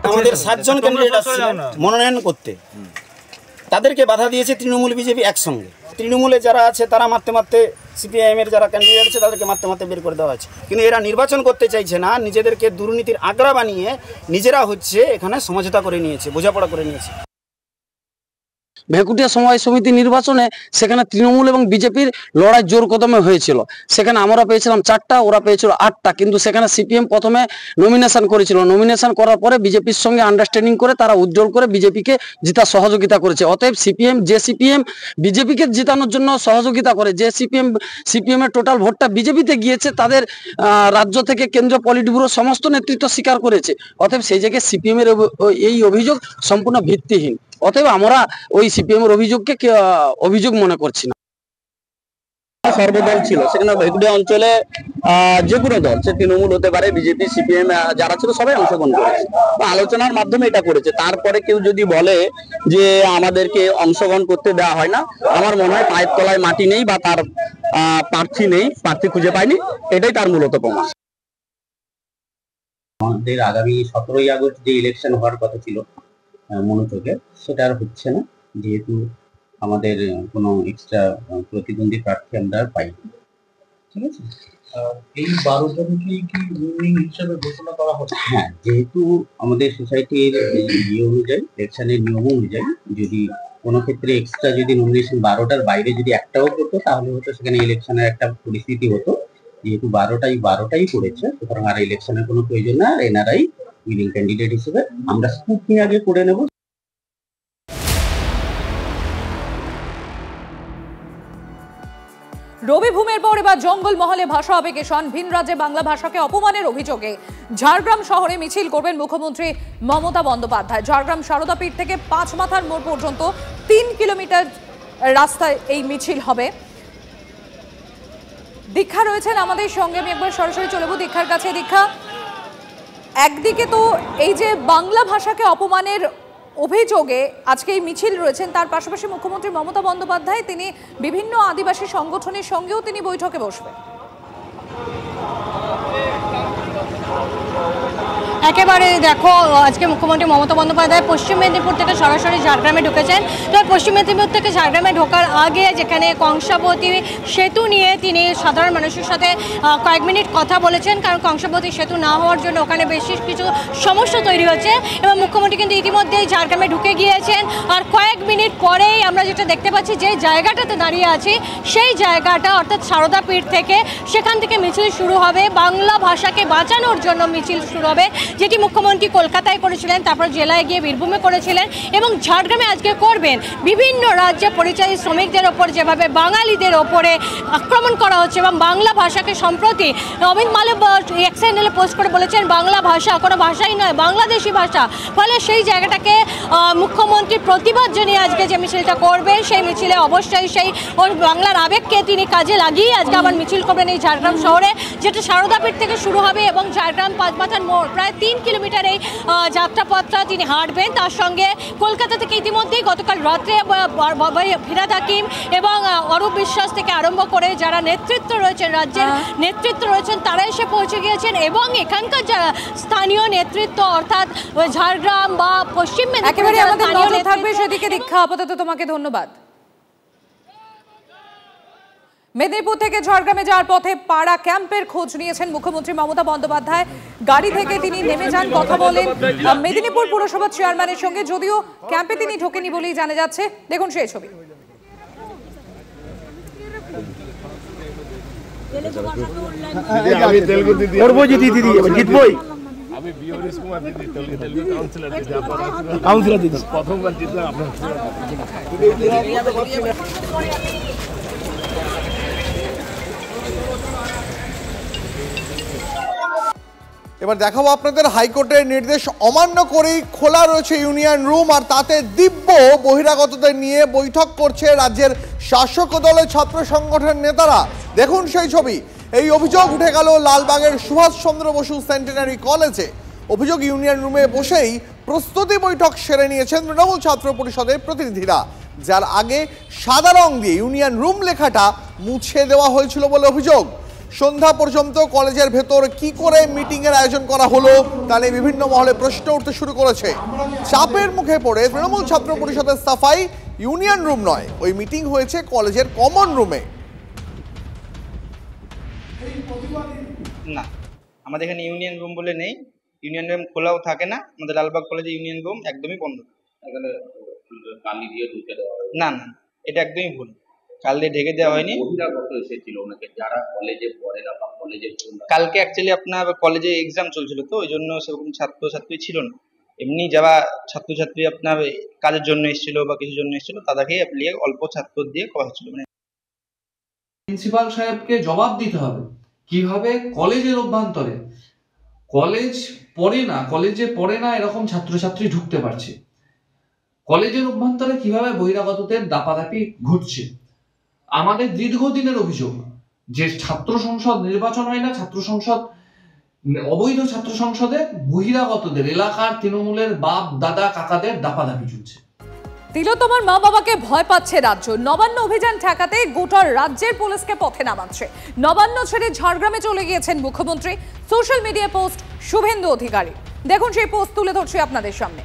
আমাদের 7 জন ক্যান্ডিডেট আসছিলেন মনোনয়ন করতে, তাদেরকে বাধা দিয়েছে তৃণমূল বিজেপি একসঙ্গে। তৃণমূলে যারা আছে তারা মারতে মারতে, সিপিআইএম এর যারা ক্যান্ডিডেট আছে তাদেরকে মারতে মারতে বের করে দেওয়া হয়েছে। কিন্তু এরা নির্বাচন করতে চাইছে না, নিজেদেরকে দুর্নীতির আগ্রা বানিয়ে নিজেরা হচ্ছে এখানে সমঝোতা করে নিয়েছে, বোঝাপড়া করে নিয়েছে। ভেকুটিয়া সমবায় সমিতি নির্বাচনে সেখানে তৃণমূল এবং বিজেপির লড়াই জোর কদমে হয়েছিল। সেখানে আমরা পেয়েছিলাম 4টা, ওরা পেয়েছিল 8টা। কিন্তু সেখানে সিপিএম প্রথমে নমিনেশন করেছিল। নমিনেশন করার পরে বিজেপির সঙ্গে আন্ডারস্ট্যান্ডিং করে তারা উজ্জ্বল করে বিজেপিকে জিতার সহযোগিতা করেছে। অতএব সিপিএম বিজেপিকে জিতানোর জন্য সহযোগিতা করে। যে সিপিএম এর টোটাল ভোটটা বিজেপিতে গিয়েছে, তাদের রাজ্য থেকে কেন্দ্রীয় পলিট ব্যুরো সমস্ত নেতৃত্ব স্বীকার করেছে। অতএব সেই জায়গায় সিপিএম এর এই অভিযোগ সম্পূর্ণ ভিত্তিহীন। অতএব আমরা ওই সিপিএম এর অভিযোগকে অভিযোগ মনে করছি না। সর্বদল ছিল সেখানে ভেকুটিয়া অঞ্চলে যে কোনো দল, সে তৃণমূল হতে পারে, বিজেপি, সিপিএম যারা ছিল সবাই অংশগ্রহণ করেছে বা আলোচনার মাধ্যমে এটা করেছে। তারপরে কেউ যদি বলে যে আমাদেরকে অংশগ্রহণ করতে দেওয়া হয় না, আমার মনে হয় পায়ের তলায় মাটি নেই বা তার প্রার্থী নেই, প্রার্থী খুঁজে পায়নি, এটাই তার মূলত প্রমাণ। আমাদের আগামী 17ই আগস্ট যে ইলেকশন হওয়ার কথা ছিল মনোযোগে, সেটা আর হচ্ছে না, যেহেতু আমাদের কোনো এক্সট্রা প্রতিদ্বন্দ্বী প্রার্থী আমরা পাই। ঠিক আছে, এই 12 জনকে কি উইনিং হিসেবে ঘোষণা করা হচ্ছে? হ্যাঁ, যেহেতু আমাদের সোসাইটির ইয়ে অনুযায়ী, ইলেকশনের নিয়ম অনুযায়ী, যদি কোনো ক্ষেত্রে এক্সট্রা যদি নমিনেশন 12টার বাইরে যদি একটাও করতো, তাহলে হয়তো সেখানে ইলেকশনের একটা পরিস্থিতি হতো। যেহেতু 12টাই করেছে, সুতরাং আর ইলেকশনের কোনো প্রয়োজন না। আর এনআরআই উইনিং ক্যান্ডিডেট হিসেবে আমরা স্কুটনি আগে করে নেব। রবিভূমের পর এবার জঙ্গলমহলে ভাষা অবেকেশন। ভিন রাজ্যে বাংলা ভাষাকে অপমানের অভিযোগে ঝাড়গ্রাম শহরে মিছিল করবেন মুখ্যমন্ত্রী মমতা বন্দ্যোপাধ্যায়। ঝাড়গ্রাম সারদাপীঠ থেকে 5 মাথার মোড় পর্যন্ত 3 কিলোমিটার রাস্তায় এই মিছিল হবে। দীক্ষা রয়েছেন আমাদের সঙ্গে, আমি একবার সরাসরি চলে যাবো দীক্ষার কাছে। দীক্ষা, একদিকে তো এই যে বাংলা ভাষাকে অপমানের অভিযোগে আজকে এই মিছিল রয়েছেন, তার পাশাপাশি মুখ্যমন্ত্রী মমতা বন্দ্যোপাধ্যায় তিনি বিভিন্ন আদিবাসী সংগঠনের সঙ্গেও তিনি বৈঠকে বসবেন। একেবারে দেখো আজকে মুখ্যমন্ত্রী মমতা বন্দ্যোপাধ্যায় পশ্চিম মেদিনীপুর থেকে সরাসরি ঝাড়গ্রামে ঢুকেছেন। তো পশ্চিম মেদিনীপুর থেকে ঝাড়গ্রামে ঢোকার আগে যেখানে কংসাবতী সেতু নিয়ে তিনি সাধারণ মানুষের সাথে কয়েক মিনিট কথা বলেছেন, কারণ কংসাবতী সেতু না হওয়ার জন্য ওখানে বেশ কিছু সমস্যা তৈরি হচ্ছে এবং মুখ্যমন্ত্রী কিন্তু ইতিমধ্যেই ঝাড়গ্রামে ঢুকে গিয়েছেন। আর কয়েক মিনিট পরেই আমরা যেটা দেখতে পাচ্ছি যে জায়গাটাতে দাঁড়িয়ে আছি সেই জায়গাটা অর্থাৎ সারদা পীঠ থেকে, সেখান থেকে মিছিল শুরু হবে। বাংলা ভাষাকে বাঁচানোর জন্য মিছিল শুরু হবে, যেটি মুখ্যমন্ত্রী কলকাতায় করেছিলেন, তারপর জেলায় গিয়ে বীরভূমে করেছিলেন এবং ঝাড়গ্রামে আজকে করবেন। বিভিন্ন রাজ্যে পরিযায়ী শ্রমিকদের ওপর যেভাবে বাঙালিদের ওপরে আক্রমণ করা হচ্ছে এবং বাংলা ভাষাকে সম্প্রতি অমিত মালব্য এক্স হ্যান্ডেলে পোস্ট করে বলেছেন বাংলা ভাষা কোনো ভাষাই নয়, বাংলাদেশি ভাষা। ফলে সেই জায়গাটাকে মুখ্যমন্ত্রী প্রতিবাদ জানিয়ে আজকে যে মিছিলটা করবেন, সেই মিছিলে অবশ্যই সেই বাংলার আবেগকে তিনি কাজে লাগিয়ে আজকে আবার মিছিল করবেন এই ঝাড়গ্রাম শহরে, যেটা সারদাপীঠ থেকে শুরু হবে এবং ঝাড়গ্রাম পাঁচমাথার মোড় প্রায় 3 কিলোমিটার এই যাত্রাপথটা তিনি হাঁটবেন। তার সঙ্গে কলকাতা থেকে ইতিমধ্যেই গতকাল রাত্রে ফিরাদ হাকিম এবং অরূপ বিশ্বাস থেকে আরম্ভ করে যারা নেতৃত্ব রয়েছেন, রাজ্যের নেতৃত্ব রয়েছেন, তারা এসে পৌঁছে গিয়েছেন এবং এখানকার যারা স্থানীয় নেতৃত্ব অর্থাৎ ঝাড়গ্রাম বা পশ্চিম মেদিনীপুর থাকবে সেদিকে। দীক্ষা, আপাতত তোমাকে ধন্যবাদ। মেদিনীপুর থেকে ঝাড়গ্রামে যাওয়ার পথে পাড়া ক্যাম্পের খোঁজ নিয়েছেন মুখ্যমন্ত্রী মমতা বন্দ্যোপাধ্যায়। গাড়ি থেকে তিনি নেমে যান, কথা বলেন মেদিনীপুর পুরসভার চেয়ারম্যানের সঙ্গে, যদিও ক্যাম্পে তিনি ঢোকেনি বলেই জানা যাচ্ছে। দেখুন সেই ছবি। আমি বিহরিশ কুমার দিদি তেলুগু কাউন্সিলর দিদি, কাউন্সিলর দিদি প্রথমবার জিতলাম আপনার। এবার দেখাবো আপনাদের হাইকোর্টের নির্দেশ অমান্য করেই খোলা রয়েছে ইউনিয়ন রুম, আর তাতে দিব্য বহিরাগতদের নিয়ে বৈঠক করছে রাজ্যের শাসক দলের ছাত্র সংগঠনের নেতারা। দেখুন সেই ছবি। এই অভিযোগ উঠে গেল লালবাগের সুভাষচন্দ্র বসু সেন্টেনারি কলেজে। অভিযোগ ইউনিয়ন রুমে বসেই প্রস্তুতি বৈঠক সেরে নিয়েছেন তৃণমূল ছাত্র পরিষদের প্রতিনিধিরা, যার আগে সাদা রং দিয়ে ইউনিয়ন রুম লেখাটা মুছে দেওয়া হয়েছিল বলে অভিযোগ। সন্ধ্যা পর্যন্ত কলেজের ভেতর কি করে মিটিং এর আয়োজন করা হলো তাহলে বিভিন্ন মহলে প্রশ্ন উঠতে শুরু করেছে। চাপের মুখে পড়ে তৃণমূল ছাত্র পরিষদের সাফাই, ইউনিয়ন রুম নয়, ওই মিটিং হয়েছে কলেজের কমন রুমে। না, আমাদের এখানে ইউনিয়ন রুম বলে নেই, ইউনিয়ন রুম খোলাও থাকে না। আমাদের লালবাগ কলেজে ইউনিয়ন রুম একদমই বন্ধ। কালি দিয়ে ঢুকে দেওয়া হয়? না না, এটা একদমই ভুল। কাল দিয়ে ঢেকে দেওয়া হয়নি। বহিরাগত এসেছিল ওনাকে, যারা কলেজে পড়ে না বা কলেজে। কালকে অ্যাকচুয়ালি আপনার কলেজে এক্সাম চলছিল, তো ওই জন্য সেরকম ছাত্রছাত্রী ছিল না। এমনি যারা ছাত্রছাত্রী আপনার কাজের জন্য এসেছিল বা কিছুর জন্য এসেছিল তাদেরকেই অ্যাপ্লিয়ে অল্প ছাত্র দিয়ে করা হচ্ছিল। মানে প্রিন্সিপাল সাহেবকে জবাব দিতে হবে কিভাবে কলেজের অভ্যন্তরে কলেজে পড়ে না এরকম ছাত্রছাত্রী ঢুকতে পারছে, কলেজের অভ্যন্তরে কিভাবে বহিরাগতদের দাপাদাপি ঘটছে। আমাদের দীর্ঘদিনের অভিযোগ যে ছাত্র সংসদ নির্বাচন হয় না, ছাত্র সংসদ অবৈধ ছাত্র সংসদে বহিরাগতদের এলাকার তৃণমূলের বাপ দাদা কাকাদের দাপাদাপি চলছে। তিলোত্তমার মা বাবাকে ভয় পাচ্ছে রাজ্য। নবান্ন অভিযান ঠেকাতে গোটা রাজ্যের পুলিশকে পথে নামাচ্ছে। নবান্ন ছেড়ে ঝাড়গ্রামে চলে গিয়েছেন মুখ্যমন্ত্রী। Social media post Suvendu Adhikari. দেখুন সেই পোস্ট তুলে ধরছি আপনাদের সামনে।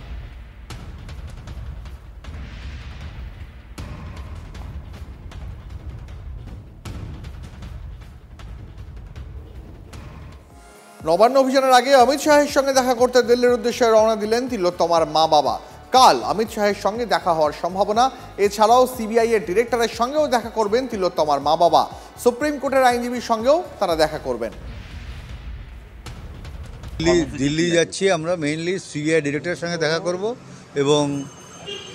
নবান্ন অভিযানের আগে অমিত শাহের সঙ্গে দেখা করতে দিল্লির উদ্দেশ্যে রওনা দিলেন তিলোত্তমার মা বাবা। কাল অমিত শাহের সঙ্গে দেখা হওয়ার সম্ভাবনা। এছাড়াও সিবিআই এর ডিরেক্টরের সঙ্গেও দেখা করবেন তিলোত্তমার মা বাবা। সুপ্রিম কোর্টের আইনজীবীর সঙ্গেও তারা দেখা করবেন। দিল্লি যাচ্ছি আমরা মেইনলি সিবিআই ডিরেক্টরের সঙ্গে দেখা করব এবং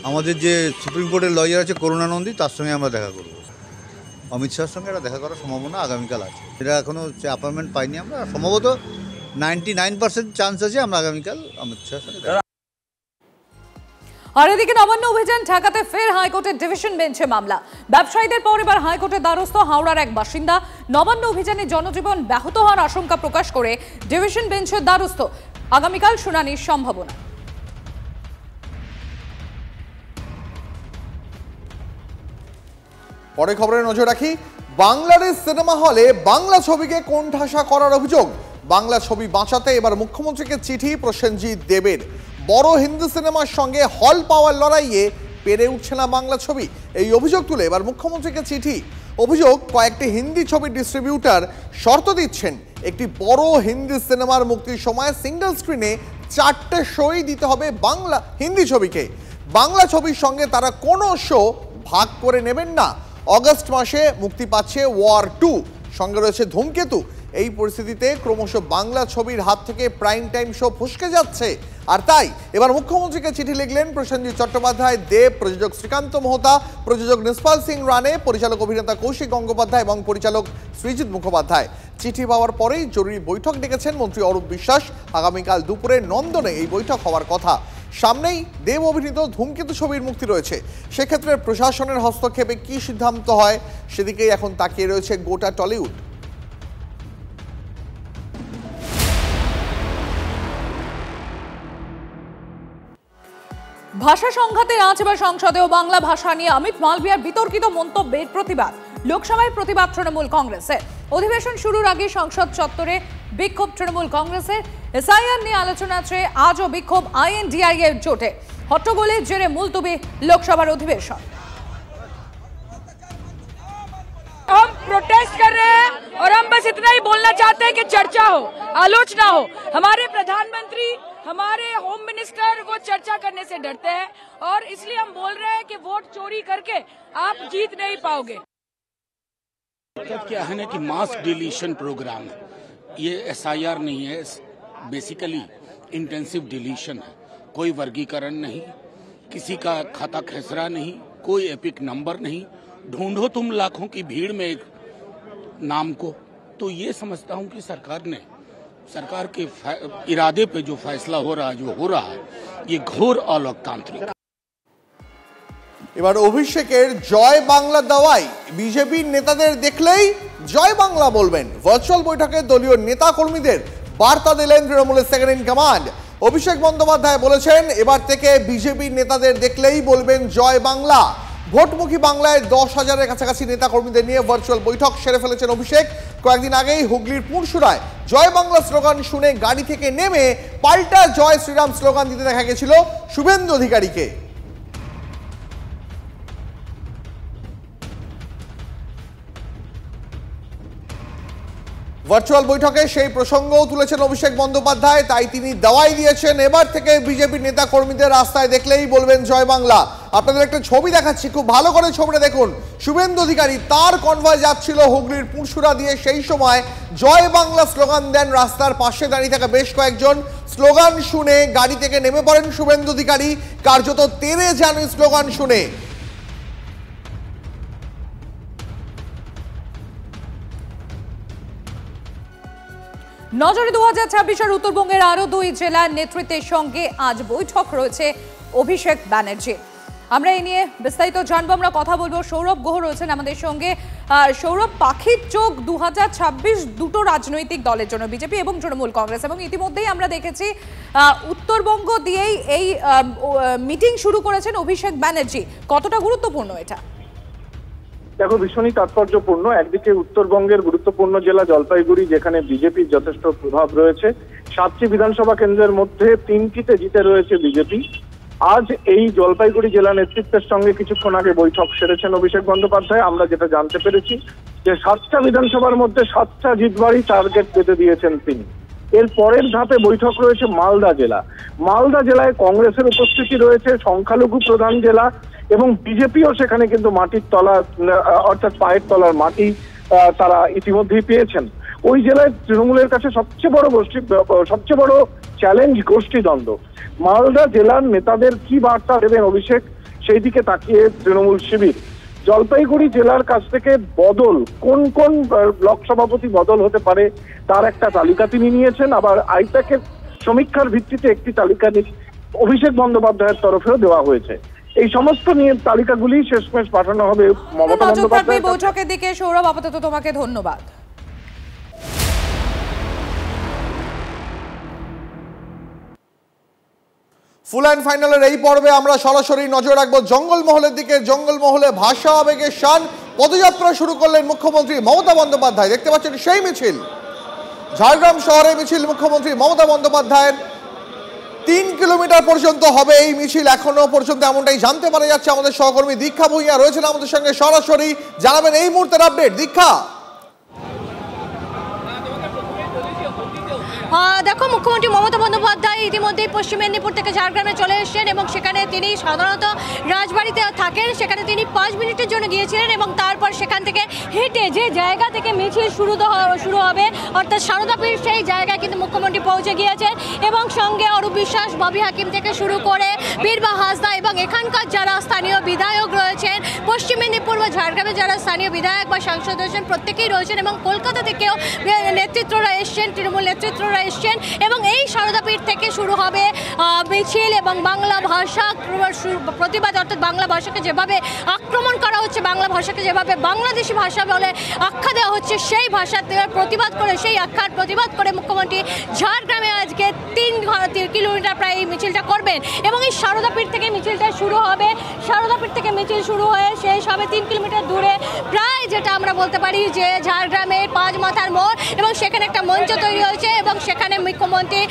আমাদের যে সুপ্রিম কোর্টের লয়ার আছে করুণানন্দী, তার সঙ্গে আমরা দেখা করব। অমিত শাহের সঙ্গে এটা দেখা করার সম্ভাবনা আগামীকাল আছে। এটা এখনও অ্যাপয়েন্টমেন্ট পাইনি আমরা, সম্ভবত 99% চান্স আছে আমরা আগামীকাল অমিত শাহের সঙ্গে। আর এদিকে নবান্ন অভিযান ঠেকাতে ফের হাইকোর্টের ডিভিশন বেঞ্চে মামলা। ব্যবসায়ীদের পর এবার হাইকোর্টের দ্বারস্থ হাওড়ার এক বাসিন্দা। নবান্ন অভিযানে জনজীবন ব্যাহত হওয়ার আশঙ্কা প্রকাশ করে ডিভিশন বেঞ্চের দ্বারস্থ। আগামীকাল শুনানির সম্ভাবনা। পরে খবরে নজর রাখি। বাংলাদেশ সিনেমা হলে বাংলা ছবিকে কোণঠাসা করার অভিযোগ। বাংলা ছবি বাঁচাতে এবার মুখ্যমন্ত্রীকে চিঠি প্রসেনজিৎ দেবের। বড় হিন্দি সিনেমার সঙ্গে হল পাওয়ার লড়াইয়ে পেরে উঠছে না বাংলা ছবি, এই অভিযোগ তুলে এবার মুখ্যমন্ত্রীকে চিঠি। অভিযোগ, কয়েকটি হিন্দি ছবির ডিস্ট্রিবিউটার শর্ত দিচ্ছেন একটি বড় হিন্দি সিনেমার মুক্তির সময় সিঙ্গেল স্ক্রিনে 4টে শোই দিতে হবে বাংলা হিন্দি ছবিকে। বাংলা ছবির সঙ্গে তারা কোনো শো ভাগ করে নেবেন না। অগস্ট মাসে মুক্তি পাচ্ছে ওয়ার 2, সঙ্গে রয়েছে ধূমকেতু। এই পরিস্থিতিতে ক্রমশ বাংলা ছবির হাত থেকে প্রাইম টাইম শো ফসকে যাচ্ছে। আর তাই এবার মুখ্যমন্ত্রীকে চিঠি লিখলেন প্রসেনজিৎ চট্টোপাধ্যায়, দেব, প্রযোজক শ্রীকান্ত মোহতা, প্রযোজক নিষ্পাল সিং রানে, পরিচালক অভিনেতা কৌশিক গঙ্গোপাধ্যায় এবং পরিচালক সৃজিত মুখোপাধ্যায়। চিঠি পাওয়ার পরেই জরুরি বৈঠক ডেকেছেন মন্ত্রী অরূপ বিশ্বাস। আগামীকাল দুপুরে নন্দনে এই বৈঠক হওয়ার কথা। সামনেই দেব অভিনীত ধূমকেতু ছবির মুক্তি রয়েছে। সেক্ষেত্রে প্রশাসনের হস্তক্ষেপে কি সিদ্ধান্ত হয় সেদিকেই এখন তাকিয়ে রয়েছে গোটা টলিউড। ভাষা সংঘাতের আঁচ এবার সংসদেও বাংলা ভাষা নিয়ে অমিত মালভিয়ার বিতর্কিত মন্তব্যের প্রতিবাদ। লোকসভায় প্রতিবাদ তৃণমূল কংগ্রেসের। অধিবেশন শুরুর আগে সংসদ চত্বরে বিক্ষোভ তৃণমূল কংগ্রেসের। এসআইআর নিয়ে আলোচনা চেয়ে আজও বিক্ষোভ আইএনডিআই এর জোটে। হট্টগোলের জেরে মুলতবি লোকসভার অধিবেশন। हम प्रोटेस्ट कर रहे हैं और हम बस इतना ही बोलना चाहते हैं कि चर्चा हो, आलोचना हो। हमारे प्रधानमंत्री, हमारे होम मिनिस्टर वो चर्चा करने से डरते हैं और इसलिए हम बोल रहे हैं कि वोट चोरी करके आप जीत नहीं पाओगे। क्या है ना कि मास डिलीशन प्रोग्राम है, ये एसआईआर नहीं है, बेसिकली इंटेंसिव डिलीशन है। कोई वर्गीकरण नहीं, किसी का खाता खेसरा नहीं, कोई एपिक नंबर नहीं। ढूंढो तुम लाखों की भीड़ में एक नाम को। तो ये समझता हूं कि सरकार के इरादे पे जो फैसला हो रहा है, जो हो रहा है, ये घोर अलोकतांत्रिक। এবার অভিষেকের জয় বাংলা দাওয়াই বিজেপির নেতাদের দেখলেই জয় বাংলা বলবেন। ভার্চুয়াল বৈঠকে দলীয় নেতা কর্মীদের বার্তা দিলেন তৃণমূলের second in command. Abhishek Bandyopadhyay বলেছেন, এবার থেকে বিজেপির নেতাদের দেখলেই বলবেন জয় বাংলা। ভোটমুখী বাংলায় 10,000-এর কাছাকাছি নেতা কর্মীদের নিয়ে ভার্চুয়াল বৈঠক সেরে ফেলেছেন অভিষেক। কয়েকদিন আগেই হুগলির পুরসুরায় জয় বাংলা স্লোগান শুনে গাড়ি থেকে নেমে পাল্টা জয় শ্রীরাম স্লোগান দিতে দেখা গেছিল শুভেন্দু অধিকারীকে। ভার্চুয়াল বৈঠকে সেই প্রসঙ্গও তুলেছেন অভিষেক বন্দ্যোপাধ্যায়। তাই তিনি দাওয়াই দিয়েছেন, এবার থেকে বিজেপির নেতা কর্মীদের রাস্তায় দেখলেই বলবেন জয় বাংলা। আপনাদের একটা ছবি দেখাচ্ছি, খুব ভালো করে ছবিটা দেখুন। শুভেন্দু অধিকারী তার কনভয় যাচ্ছিল হুগলির পুরসুরা দিয়ে, সেই সময় জয় বাংলা স্লোগান দেন। রাস্তার পাশে দাঁড়িয়ে থাকা বেশ কয়েকজন স্লোগান শুনে গাড়ি থেকে নেমে পড়েন শুভেন্দু অধিকারী। কার্যত তেড়ে যান স্লোগান শুনে। নজরে 2026-এর উত্তরবঙ্গের আরো 2 জেলার নেতৃত্বের সঙ্গে আজ বৈঠক রয়েছে অভিষেক ব্যানার্জি। আমরা এই নিয়ে বিস্তারিত জানবো, আমরা কথা বলবো। সৌরভ গুহ রয়েছেন আমাদের সঙ্গে। সৌরভ, পাখির চোখ 2026 দুটো রাজনৈতিক দলের জন্য, বিজেপি এবং তৃণমূল কংগ্রেস, এবং ইতিমধ্যেই আমরা দেখেছি উত্তরবঙ্গ দিয়েই এই মিটিং শুরু করেছেন অভিষেক ব্যানার্জি। কতটা গুরুত্বপূর্ণ এটা? দেখো, ভীষণই তাৎপর্যপূর্ণ। একদিকে উত্তরবঙ্গের গুরুত্বপূর্ণ জেলা জলপাইগুড়ি, যেখানে বিজেপির যথেষ্ট প্রভাব রয়েছে। 7টি বিধানসভা কেন্দ্রের মধ্যে 3টিতে জিতে রয়েছে বিজেপি। আজ এই জলপাইগুড়ি জেলা নেতৃত্বের সঙ্গে কিছুক্ষণ আগে বৈঠক সেরেছেন অভিষেক বন্দ্যোপাধ্যায়। আমরা যেটা জানতে পেরেছি যে 7টা বিধানসভার মধ্যে 7টা জিতবারই টার্গেট বেঁধে দিয়েছেন তিনি। এর পরের ধাপে বৈঠক রয়েছে মালদা জেলা। মালদা জেলায় কংগ্রেসের উপস্থিতি রয়েছে, সংখ্যালঘু প্রধান জেলা, এবং বিজেপিও সেখানে কিন্তু মাটির তলা, অর্থাৎ পায়ের তলার মাটি তারা ইতিমধ্যেই পেয়েছেন। ওই জেলায় তৃণমূলের কাছে সবচেয়ে বড় চ্যালেঞ্জ গোষ্ঠীদ্বন্দ্ব। মালদা জেলার নেতাদের কি বার্তা দেবেন অভিষেক, সেই দিকে তাকিয়ে তৃণমূল শিবির। জলপাইগুড়ি জেলার কাছ থেকে বদল, কোন কোন ব্লক সভাপতি বদল হতে পারে তার একটা তালিকা তিনি নিয়েছেন। আবার আইপ্যাকের সমীক্ষার ভিত্তিতে একটি তালিকা অভিষেক বন্দ্যোপাধ্যায়ের তরফেও দেওয়া হয়েছে। এই সমস্ত নিয়ে তালিকাগুলি শেষমেশ পাঠানো হবে মমতা বন্দ্যোপাধ্যায় বৈঠকের দিকে। সৌরভ, আপাতত তোমাকে ধন্যবাদ। ফুল অ্যান্ড ফাইনালের এই পর্বে আমরা সরাসরি নজর রাখবো জঙ্গলমহলের দিকে। জঙ্গলমহলে ভাষা আবেগের শান পদযাত্রা শুরু করলেন মুখ্যমন্ত্রী মমতা বন্দ্যোপাধ্যায়। দেখতে পাচ্ছেন সেই মিছিল ঝাড়গ্রাম শহরে মিছিল মুখ্যমন্ত্রী মমতা বন্দ্যোপাধ্যায়ের 3 কিলোমিটার পর্যন্ত হবে এই মিছিল। এখনো পর্যন্ত এমনটাই জানতে পারা যাচ্ছে। আমাদের সহকর্মী দীক্ষা ভূঁইয়া রয়েছেন আমাদের সঙ্গে সরাসরি, জানাবেন এই মুহূর্তের আপডেট। দীক্ষা, দেখো, মুখ্যমন্ত্রী মমতা বন্দ্যোপাধ্যায় ইতিমধ্যেই পশ্চিম মেদিনীপুর থেকে ঝাড়গ্রামে চলে এসেছেন এবং সেখানে তিনি সাধারণত রাজবাড়িতে থাকেন, সেখানে তিনি 5 মিনিটের জন্য গিয়েছিলেন এবং তারপর সেখান থেকে হেঁটে যে জায়গা থেকে মিছিল শুরু হবে অর্থাৎ সারদাপীঠ, সেই জায়গায় কিন্তু মুখ্যমন্ত্রী পৌঁছে গিয়েছেন এবং সঙ্গে অরূপ বিশ্বাস, ববি হাকিম থেকে শুরু করে বীরবা হাসদা এবং এখানকার যারা স্থানীয় বিধায়ক রয়েছেন, পশ্চিম মেদিনীপুর বা ঝাড়গ্রামের যারা স্থানীয় বিধায়ক বা সাংসদ রয়েছেন, প্রত্যেকেই রয়েছেন এবং কলকাতা থেকেও নেতৃত্বরা এসছেন, তৃণমূল নেতৃত্বরা এসছেন এবং এই সারদাপীঠ থেকে শুরু হবে মিছিল এবং বাংলা ভাষা প্রতিবাদ, অর্থাৎ বাংলা ভাষাকে যেভাবে আক্রমণ করা হচ্ছে, বাংলা ভাষাকে যেভাবে বাংলাদেশি ভাষা বলে আখ্যা দেওয়া হচ্ছে, সেই ভাষাতে প্রতিবাদ করে, সেই আখ্যার প্রতিবাদ করে মুখ্যমন্ত্রী ঝাড়গ্রামে আজকে 3 কিলোমিটার প্রায় এই মিছিলটা করবেন এবং এই সারদাপীঠ থেকে মিছিলটা শুরু হবে। সারদাপীঠ থেকে মিছিল শুরু হয়ে শেষ হবে 3 কিলোমিটার দূরে, প্রায় যেটা আমরা বলতে পারি যে ঝাড়গ্রামের 5 মাথার মোড়, এবং সেখানে একটা মঞ্চ তৈরি হয়েছে এবং সেখানে মুখ্যমন্ত্রী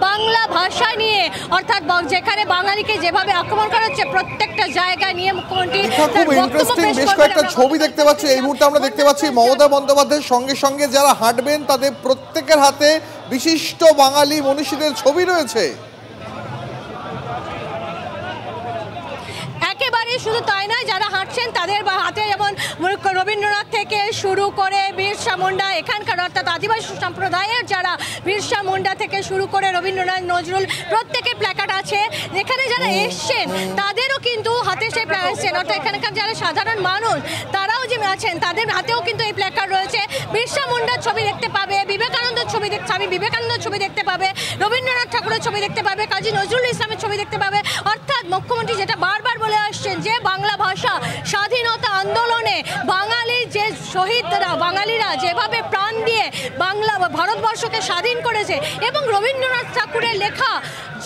বাংলা ভাষা নিয়ে, অর্থাৎ যেখানে বাঙালিকে যেভাবে আক্রমণ করা হচ্ছে প্রত্যেকটা জায়গা নিয়ে মুখ্যমন্ত্রী খুব ইন্টারেস্টিং বেশ কয়েকটা ছবি দেখতে পাচ্ছি এই মুহূর্তে। আমরা দেখতে পাচ্ছি মমতা বন্দ্যোপাধ্যায়ের সঙ্গে সঙ্গে যারা হাঁটবেন তাদের প্রত্যেকের হাতে বিশিষ্ট বাঙালি মনীষীদের ছবি রয়েছে। একেবারে শুধু তাই নয়, যারা হাঁটছেন তাদের হাতে যেমন রবীন্দ্রনাথ থেকে শুরু করে বিরসা মুন্ডা, এখানকার অর্থাৎ আদিবাসী সম্প্রদায়ের যারা বিরসা মুন্ডা থেকে শুরু করে রবীন্দ্রনাথ, নজরুল, প্রত্যেকের প্ল্যাকার্ড আছে। এখানে যারা এসছেন তাদেরও কিন্তু হাতে সেই প্ল্যাকার্ড, অর্থাৎ এখানকার যারা সাধারণ মানুষ তারাও যে আছেন তাদের হাতেও কিন্তু এই প্ল্যাকার্ড রয়েছে। বিরসা মুন্ডার ছবি দেখতে পাবে, বিবেকানন্দের ছবি বিবেকানন্দের ছবি দেখতে পাবে, রবীন্দ্রনাথ ঠাকুরের ছবি দেখতে পাবে, কাজী নজরুল ইসলামের ছবি দেখতে পাবে। অর্থাৎ মুখ্যমন্ত্রী যেটা বারবার বলে আসছেন যে বাংলা ভাষা স্বাধীনতা আন্দোলনে বাঙালির যে শহীদরা, বাঙালিরা যেভাবে প্রাণ দিয়ে বাংলা ভারতবর্ষকে স্বাধীন করেছে এবং রবীন্দ্রনাথ ঠাকুরের লেখা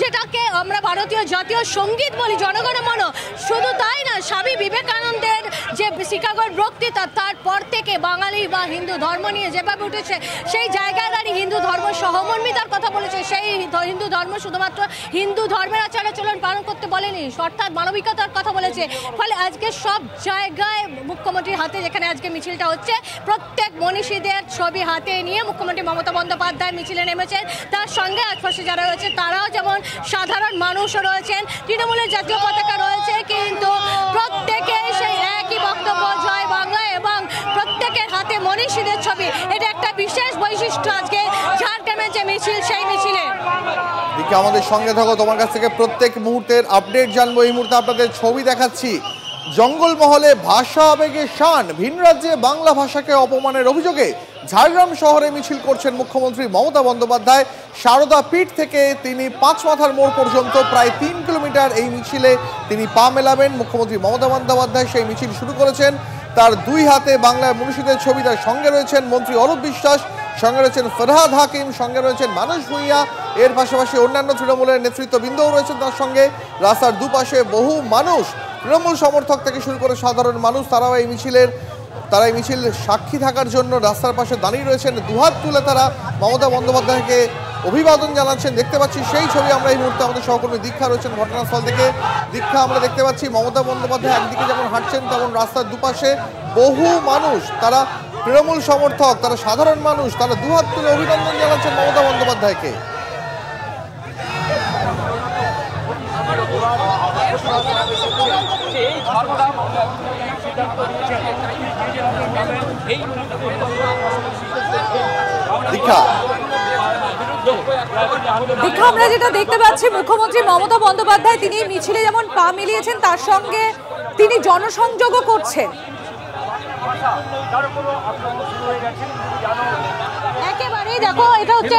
যেটাকে আমরা ভারতীয় জাতীয় সঙ্গীত বলি, জনগণমন, শুধু তাই না, স্বামী বিবেকানন্দের যে শিকাগোর বক্তৃতা, তারপর থেকে বাঙালি বা হিন্দু ধর্ম নিয়ে যেভাবে উঠেছে, সেই জায়গায় দাঁড়িয়ে হিন্দু ধর্ম সহমর্মিতার কথা বলেছে। সেই হিন্দু ধর্ম শুধুমাত্র হিন্দু ধর্মের আচার আচরণ পালন করতে বলেনি, অর্থাৎ মানবিকতার কথা বলেছে। ফলে আজকে সব জায়গায় মুখ্যমন্ত্রীর হাতে, যেখানে আজকে মিছিলটা হচ্ছে, প্রত্যেক মনীষীদের ছবি হাতে নিয়ে মুখ্যমন্ত্রী মমতা বন্দ্যোপাধ্যায় মিছিলে নেমেছেন। তার সঙ্গে আশপাশে যারা রয়েছে তারাও যেমন সাধারণ মানুষও রয়েছেন, তৃণমূলের জাতীয় পতাকা রয়েছে, কিন্তু প্রত্যেকে সেই একই বক্তব্য, জয় বাংলা, এবং প্রত্যেকের হাতে মনীষীদের ছবি। এটা একটা বিশেষ বৈশিষ্ট্য আজকে ঝাড়গ্রামের যে মিছিল, সেই মিছিলে। আমাদের সঙ্গে থাকো, তোমার কাছ থেকে প্রত্যেক মুহূর্তের আপডেট জানবো। এই মুহূর্তে আপনাদের ছবি দেখাচ্ছি। জঙ্গলমহলে ভাষা আবেগে শান, ভিন রাজ্যে বাংলা ভাষাকে অপমানের অভিযোগে ঝাড়গ্রাম শহরে মিছিল করছেন মুখ্যমন্ত্রী মমতা বন্দ্যোপাধ্যায়। সারদা পীঠ থেকে তিনি 5 মাথার মোড় পর্যন্ত প্রায় 3 কিলোমিটার এই মিছিলে তিনি পা মেলাবেন। মুখ্যমন্ত্রী মমতা বন্দ্যোপাধ্যায় সেই মিছিল শুরু করেছেন। তার 2 হাতে বাংলায় মনীষীদের ছবি, তার সঙ্গে রয়েছেন মন্ত্রী অরূপ বিশ্বাস, সঙ্গে রয়েছেন ফরহাদ হাকিম, সঙ্গে রয়েছেন মানস ভূঁইয়া। এর পাশাপাশি অন্যান্য তৃণমূলের নেতৃত্ববৃন্দও রয়েছেন তার সঙ্গে। রাস্তার দুপাশে বহু মানুষ, তৃণমূল সমর্থক থেকে শুরু করে সাধারণ মানুষ, তারা এই মিছিল সাক্ষী থাকার জন্য রাস্তার পাশে দাঁড়িয়ে রয়েছেন। দুহাত তুলে তারা মমতা বন্দ্যোপাধ্যায়কে অভিবাদন জানাচ্ছেন। দেখতে পাচ্ছি সেই ছবি আমরা এই মুহূর্তে। আমাদের সহকর্মী দীক্ষা রয়েছেন ঘটনাস্থল থেকে। দীক্ষা, আমরা দেখতে পাচ্ছি মমতা বন্দ্যোপাধ্যায় একদিকে যেমন হাঁটছেন, তেমন রাস্তার দুপাশে বহু মানুষ, তারা তৃণমূল সমর্থক, তারা সাধারণ মানুষ, তারা দুহাত তুলে অভিনন্দন জানাচ্ছেন মমতা বন্দ্যোপাধ্যায়কে। দীক্ষা, আমরা যেটা দেখতে পাচ্ছি, মুখ্যমন্ত্রী মমতা বন্দ্যোপাধ্যায় তিনি মিছিলে যেমন পা মিলিয়েছেন, তার সঙ্গে তিনি জনসংযোগও করছেন। একেবারেই দেখো, এটা হচ্ছে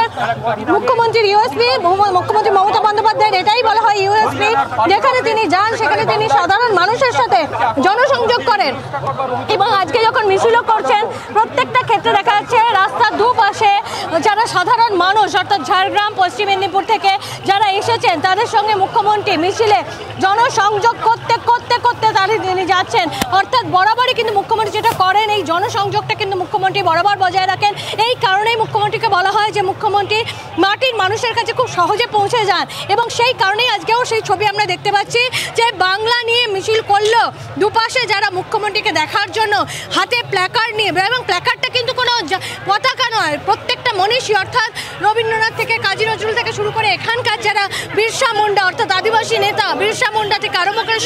মুখ্যমন্ত্রীর ইউএসপি, মুখ্যমন্ত্রী মমতা বন্দ্যোপাধ্যায়ের এটাই বলা হয় ইউএসপি। যেখানে তিনি যান সেখানে তিনি সাধারণ মানুষের সাথে জনসংযোগ করেন এবং আজকে যখন মিছিলও করছেন, প্রত্যেকটা ক্ষেত্রে দেখা যাচ্ছে রাস্তার দুপাশে যারা সাধারণ মানুষ, অর্থাৎ ঝাড়গ্রাম, পশ্চিম মেদিনীপুর থেকে যারা এসেছেন, তাদের সঙ্গে মুখ্যমন্ত্রী মিছিলে জনসংযোগ করতে করতে করতে তিনি যাচ্ছেন, অর্থাৎ বরাবরই কিন্তু মুখ্যমন্ত্রী যেটা করেন এই জনসংযোগটা কিন্তু মুখ্যমন্ত্রী বরাবর বজায় রাখেন। এই কারণেই মুখ্যমন্ত্রীকে বলা হয় যে মুখ্যমন্ত্রী মাটির মানুষের কাছে খুব সহজে পৌঁছে যান, এবং সেই কারণেই আজকেও সেই ছবি আমরা দেখতে পাচ্ছি যে বাংলা নিয়ে মিছিল করলো, দুপাশে যারা মুখ্যমন্ত্রীকে দেখার জন্য হাতে প্ল্যাকার্ড নিয়ে, এবং প্ল্যাকার্ডটা কিন্তু কোনো পতাকা নয়, প্রত্যেকটা মনীষী অর্থাৎ রবীন্দ্রনাথ থেকে কাজী নজরুল থেকে শুরু করে এখানকার যারা বিরসা মুন্ডা অর্থাৎ আদিবাসী নেতা বিরসা মুন্ডা থেকে আরম্ভ করে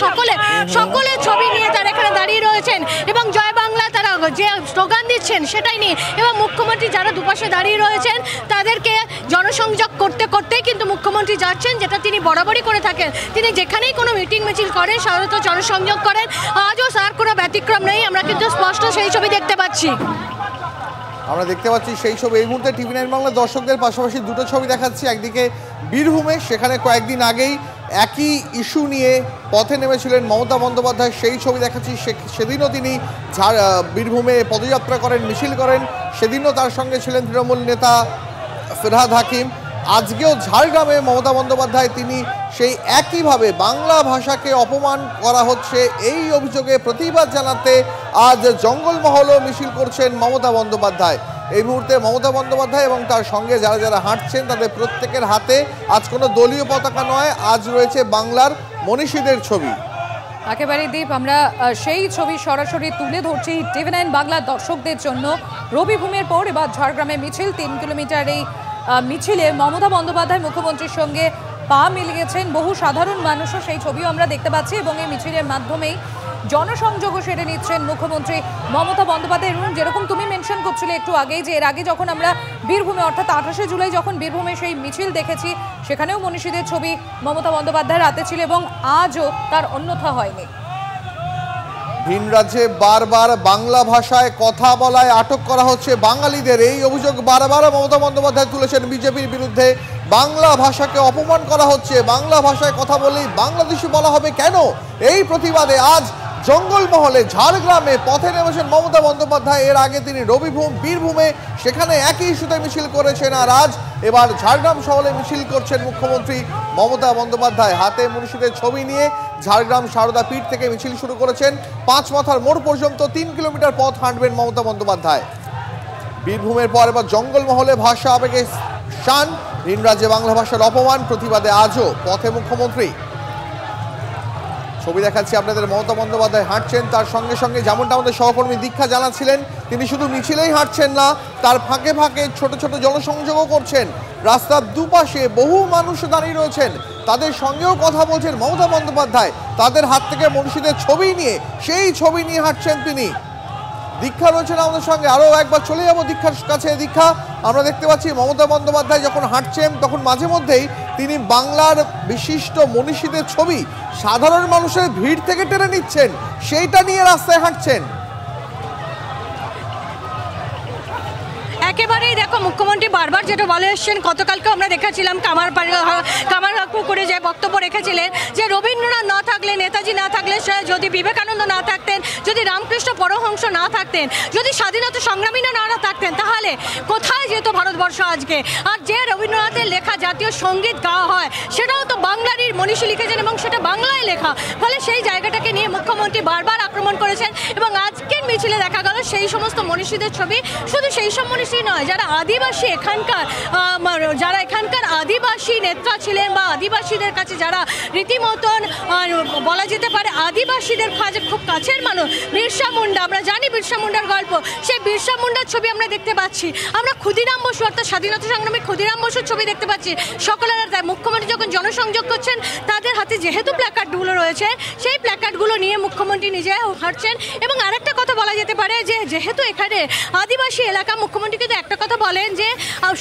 সকলের ছবি নিয়ে তারা এখানে দাঁড়িয়ে রয়েছেন এবং জয় বাংলা তারা যে স্লোগান দিচ্ছেন সেটাই নিয়ে, এবং মুখ্যমন্ত্রী যারা দুপাশে দাঁড়িয়ে রয়েছেন তাদেরকে জনসংযোগ করতে করতেই কিন্তু মুখ্যমন্ত্রী যাচ্ছেন, যেটা তিনি বরাবরই করে থাকেন। তিনি যেখানেই কোনো মিটিং মিছিল করেন সাধারণত জনসংযোগ করেন, আজও তার কোনো ব্যতিক্রম নেই। আমরা কিন্তু স্পষ্ট সেই ছবি দেখতে পাচ্ছি। আমরা দেখতে পাচ্ছি সেই ছবি এই মুহূর্তে TV9 বাংলা দর্শকদের পাশাপাশি দুটো ছবি দেখাচ্ছি। একদিকে বীরভূমে, সেখানে কয়েকদিন আগেই একই ইস্যু নিয়ে পথে নেমেছিলেন মমতা বন্দ্যোপাধ্যায়, সেই ছবি দেখাচ্ছি। সেদিনও তিনি বীরভূমে পদযাত্রা করেন, মিছিল করেন, সেদিনও তার সঙ্গে ছিলেন তৃণমূল নেতা ফিরহাদ হাকিম। আজকেও ঝাড়গ্রামে মমতা বন্দ্যোপাধ্যায় তিনি সেই একইভাবে বাংলা ভাষাকে অপমান করা হচ্ছে এই অভিযোগে প্রতিবাদ জানাতে আজ জঙ্গলমহলও মিছিল করছেন মমতা বন্দ্যোপাধ্যায়। এই মুহূর্তে মমতা বন্দ্যোপাধ্যায় এবং তার সঙ্গে যারা যারা হাঁটছেন তাদের প্রত্যেকের হাতে আজ কোনো দলীয় পতাকা নয়, আজ রয়েছে বাংলার মনীষীদের ছবি। একেবারে দীপ, আমরা সেই ছবি সরাসরি তুলে ধরছি TV9 বাংলার দর্শকদের জন্য। রবিভূমির পর এবার ঝাড়গ্রামে মিছিল, 3 কিলোমিটার এই মিছিলে মমতা বন্দ্যোপাধ্যায় মুখ্যমন্ত্রীর সঙ্গে পা মিলিয়েছেন। বহু সাধারণ মানুষও সেই ছবিও আমরা দেখতে পাচ্ছি এবং এই মিছিলের মাধ্যমেই জনসংযোগও সেরে নিচ্ছেন মুখ্যমন্ত্রী মমতা বন্দ্যোপাধ্যায়। এবং যেরকম তুমি মেনশন করছিলে একটু আগেই যে এর আগে যখন আমরা বীরভূমে অর্থাৎ 28শে জুলাই যখন বীরভূমে সেই মিছিল দেখেছি সেখানেও মনীষীদের ছবি মমতা বন্দ্যোপাধ্যায়ের হাতে ছিল এবং আজও তার অন্যথা হয়নি। ভিন রাজ্যে বারবার বাংলা ভাষায় কথা বলায় আটক করা হচ্ছে বাঙালিদের, এই অভিযোগ বারবার মমতা বন্দ্যোপাধ্যায় তুলেছেন বিজেপির বিরুদ্ধে। বাংলা ভাষাকে অপমান করা হচ্ছে, বাংলা ভাষায় কথা বললেই বাংলাদেশি বলা হবে কেন? এই প্রতিবাদে আজ জঙ্গলমহলে ঝাড়গ্রামে পথে নেমেছেন মমতা বন্দ্যোপাধ্যায়। এর আগে তিনি বীরভূমে সেখানে একই ইস্যুতে মিছিল করেছেন, আর আজ এবার ঝাড়গ্রাম শহরে মিছিল করছেন মুখ্যমন্ত্রী মমতা বন্দ্যোপাধ্যায়। হাতে মনীষীদের ছবি নিয়ে ঝাড়গ্রাম সারদা পীঠ থেকে মিছিল শুরু করেছেন, 5 মাথার মোড় পর্যন্ত 3 কিলোমিটার পথ হাঁটবেন মমতা বন্দ্যোপাধ্যায়। বীরভূমের পর এবার জঙ্গলমহলে ভাষা আবেগে শান, ভিন রাজ্যে বাংলা ভাষার অপমান প্রতিবাদে আজও পথে মুখ্যমন্ত্রী। ছবি দেখাচ্ছি আপনাদের, মমতা বন্দ্যোপাধ্যায় হাঁটছেন, তার সঙ্গে সঙ্গে যেমনটা আমাদের সহকর্মী দীক্ষা জানাচ্ছিলেন তিনি শুধু মিছিলেই হাঁটছেন না, তার ফাঁকে ফাঁকে ছোট ছোট জনসংযোগও করছেন। রাস্তার দুপাশে বহু মানুষ দাঁড়িয়ে রয়েছেন, তাদের সঙ্গেও কথা বলছেন মমতা বন্দ্যোপাধ্যায়, তাদের হাত থেকে মনীষীদের ছবি নিয়ে সেই ছবি নিয়ে হাঁটছেন তিনি। দীক্ষা রয়েছেন আমাদের সঙ্গে, আরও একবার চলে যাবো দীক্ষার কাছে। দীক্ষা, আমরা দেখতে পাচ্ছি মমতা বন্দ্যোপাধ্যায় যখন হাঁটছেন তখন মাঝে মধ্যেই তিনি বাংলার বিশিষ্ট মনীষীদের ছবি সাধারণ মানুষের ভিড় থেকে টেনে নিচ্ছেন, সেইটা নিয়ে রাস্তায় হাঁটছেন। একেবারেই দেখো মুখ্যমন্ত্রী বারবার যেটা বলে এসছেন, গতকালকে আমরা দেখেছিলাম কামারপুকুরে যে বক্তব্য রেখেছিলেন যে রবীন্দ্রনাথ না থাকলে, নেতাজি না থাকলে, যদি বিবেকানন্দ না থাকতেন, যদি রামকৃষ্ণ পরমহংস না থাকতেন, যদি স্বাধীনতা সংগ্রামীরা না থাকতেন, তাহলে কোথায় যেত ভারতবর্ষ আজকে? আর যে রবীন্দ্রনাথের লেখা জাতীয় সঙ্গীত গাওয়া হয় সেটাও তো বাংলারই মনীষী লিখেছেন এবং সেটা বাংলায় লেখা, ফলে সেই জায়গাটাকে নিয়ে মুখ্যমন্ত্রী বারবার আক্রমণ করেছেন। এবং আজকের মিছিলে দেখা গেল সেই সমস্ত মনীষীদের ছবি, শুধু সেই সব মনীষী নয়, যারা আদিবাসী এখানকার আদিবাসী নেতা ছিলেন বা আদিবাসীদের কাছে যারা রীতিমতন বলা যেতে পারে আদিবাসীদের খুব কাছের মানুষ, বিরসা মুন্ডা, আমরা জানি বিরসা মুন্ডার গল্প, সেই বিরসা মুন্ডার ছবি আমরা দেখতে পাচ্ছি। আমরা ক্ষুদিরাম বসু অর্থাৎ স্বাধীনতা সংগ্রামী ক্ষুদিরাম বসুর ছবি দেখতে পাচ্ছি। সকলেরা মুখ্যমন্ত্রী যখন জনসংযোগ করছেন তাদের হাতে যেহেতু প্ল্যাকার্ডগুলো রয়েছে সেই প্ল্যাকার্ডগুলো নিয়ে মুখ্যমন্ত্রী নিজে হাঁটছেন। এবং আরেকটা কথা বলা যেতে পারে যে যেহেতু এখানে আদিবাসী এলাকা, মুখ্যমন্ত্রী কিন্তু একটা কথা বলেন যে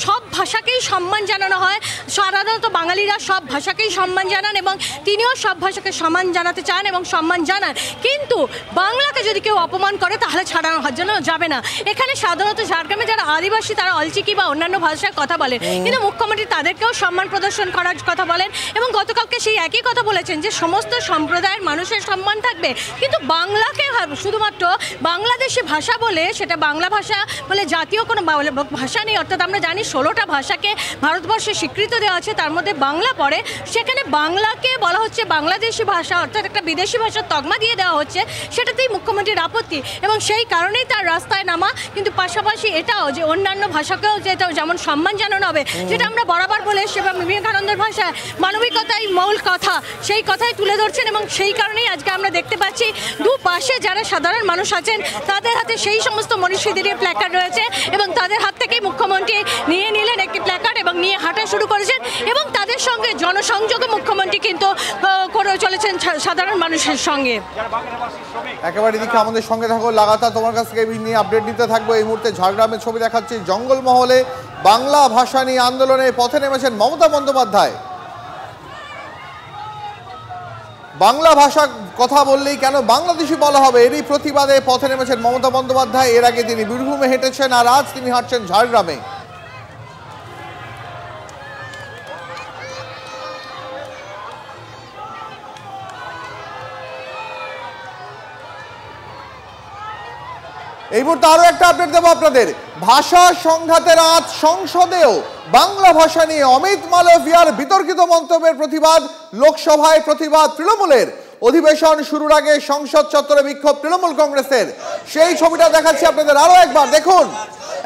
সব ভাষাকেই সম্মান জানানো হয়, সাধারণত বাঙালিরা সব ভাষাকেই সম্মান জানান এবং তিনিও সব ভাষাকে সম্মান জানাতে চান এবং সম্মান জানান, কিন্তু বাংলাকে যদি কেউ অপমান করে তাহলে ছাড়ানোর জন্য যাবে না। এখানে সাধারণত ঝাড়গ্রামে যারা আদিবাসী তারা অলচিকি বা অন্যান্য ভাষায় কথা বলেন, কিন্তু মুখ্যমন্ত্রী তাদেরকেও সম্মান প্রদর্শন করার কথা বলেন এবং গতকালকে সেই একই কথা বলেছেন যে সমস্ত সম্প্রদায়ের মানুষের সম্মান থাকবে, কিন্তু বাংলাকে শুধুমাত্র বাংলাদেশি ভাষা বলে, সেটা বাংলা ভাষা বলে জাতীয় কোনো ভাষা নেই। অর্থাৎ আমরা জানি 16টা ভাষাকে ভারতবর্ষে স্বীকৃতি দেওয়া আছে, তার মধ্যে বাংলা পড়ে। সেখানে বাংলাকে বলা হচ্ছে বাংলাদেশি ভাষা, অর্থাৎ একটা বিদেশি ভাষার তকমা দিয়ে দেওয়া হচ্ছে, সেটাতেই মুখ্যমন্ত্রীর আপত্তি এবং সেই কারণেই তার রাস্তায় নামা। কিন্তু পাশাপাশি এটাও যে অন্যান্য ভাষাকেও যেমন সম্মান জানানো হবে, যেটা আমরা বরাবর বলে স্বামী বিবেকানন্দের ভাষায় মানবিকতাই মূল কথা, সেই কথাই তুলে ধরছেন। এবং সেই কারণেই আজকে আমরা দেখতে পাচ্ছি দুপাশে যারা সাধারণ মানুষ আছেন তাদের হাতে সেই সমস্ত মনীষীদের প্ল্যাকার্ড রয়েছে এবং তাদের হাত থেকেই মুখ্যমন্ত্রী নিয়ে নিলেন একটি প্ল্যাকার্ড এবং নিয়ে হাঁটা শুরু করেছেন এবং তাদের সঙ্গে জনসংযোগে মুখ্যমন্ত্রী কিন্তু করে চলেছেন সাধারণ মানুষের সঙ্গে। একেবারে দিকে আমাদের সঙ্গে থাকো, লাগাতার তোমার কাছ থেকে নিয়ে আপডেট নিতে থাকবো। এই মুহূর্তে ঝাড়গ্রামের ছবি দেখাচ্ছি, জঙ্গলমহলে বাংলা ভাষা নিয়ে আন্দোলনে পথে নেমেছেন মমতা বন্দ্যোপাধ্যায়। বাংলা ভাষা কথা বললেই কেন বাংলাদেশি বলা হবে, এরই প্রতিবাদে পথে নেমেছেন মমতা বন্দ্যোপাধ্যায়। এর আগে তিনি বীরভূমে হেঁটেছেন আর আজ তিনি হাঁটছেন ঝাড়গ্রামে। এই মুহূর্তে আরো একটা আপডেট দেবো আপনাদের। ভাষা সংঘাতের আজ সংসদেও বাংলা ভাষা নিয়ে অমিত মালভিয়ার বিতর্কিত মন্তব্যের প্রতিবাদ, লোকসভায় প্রতিবাদ তৃণমূলের। অধিবেশন শুরুর আগে সংসদ চত্বরে বিক্ষোভ তৃণমূল কংগ্রেসের। সেই ছবিটা দেখাচ্ছি আপনাদের আরো একবার দেখুন।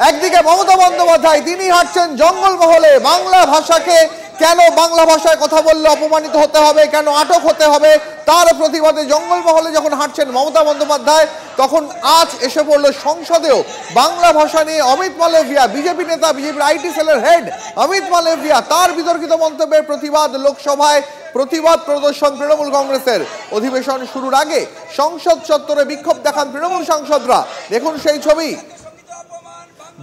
একদিকে মমতা বন্দ্যোপাধ্যায়, তিনি হাঁটছেন জঙ্গলমহলে। বাংলা ভাষাকে কেন বাংলা ভাষায় কথা বললে অপমানিত হতে হবে, কেন আটক হতে হবে, তার প্রতিবাদে জঙ্গলমহলে যখন হাঁটছেন মমতা বন্দ্যোপাধ্যায়, তখন আজ এসে পড়ল সংসদেও বাংলা ভাষা নিয়ে অমিত মালভিয়া, বিজেপি নেতা, বিজেপির আইটি সেলের হেড অমিত মালভিয়া, তার বিতর্কিত মন্তব্যের প্রতিবাদ। লোকসভায় প্রতিবাদ প্রদর্শন তৃণমূল কংগ্রেসের। অধিবেশন শুরুর আগে সংসদ চত্বরে বিক্ষোভ দেখান তৃণমূল সাংসদরা। দেখুন সেই ছবি।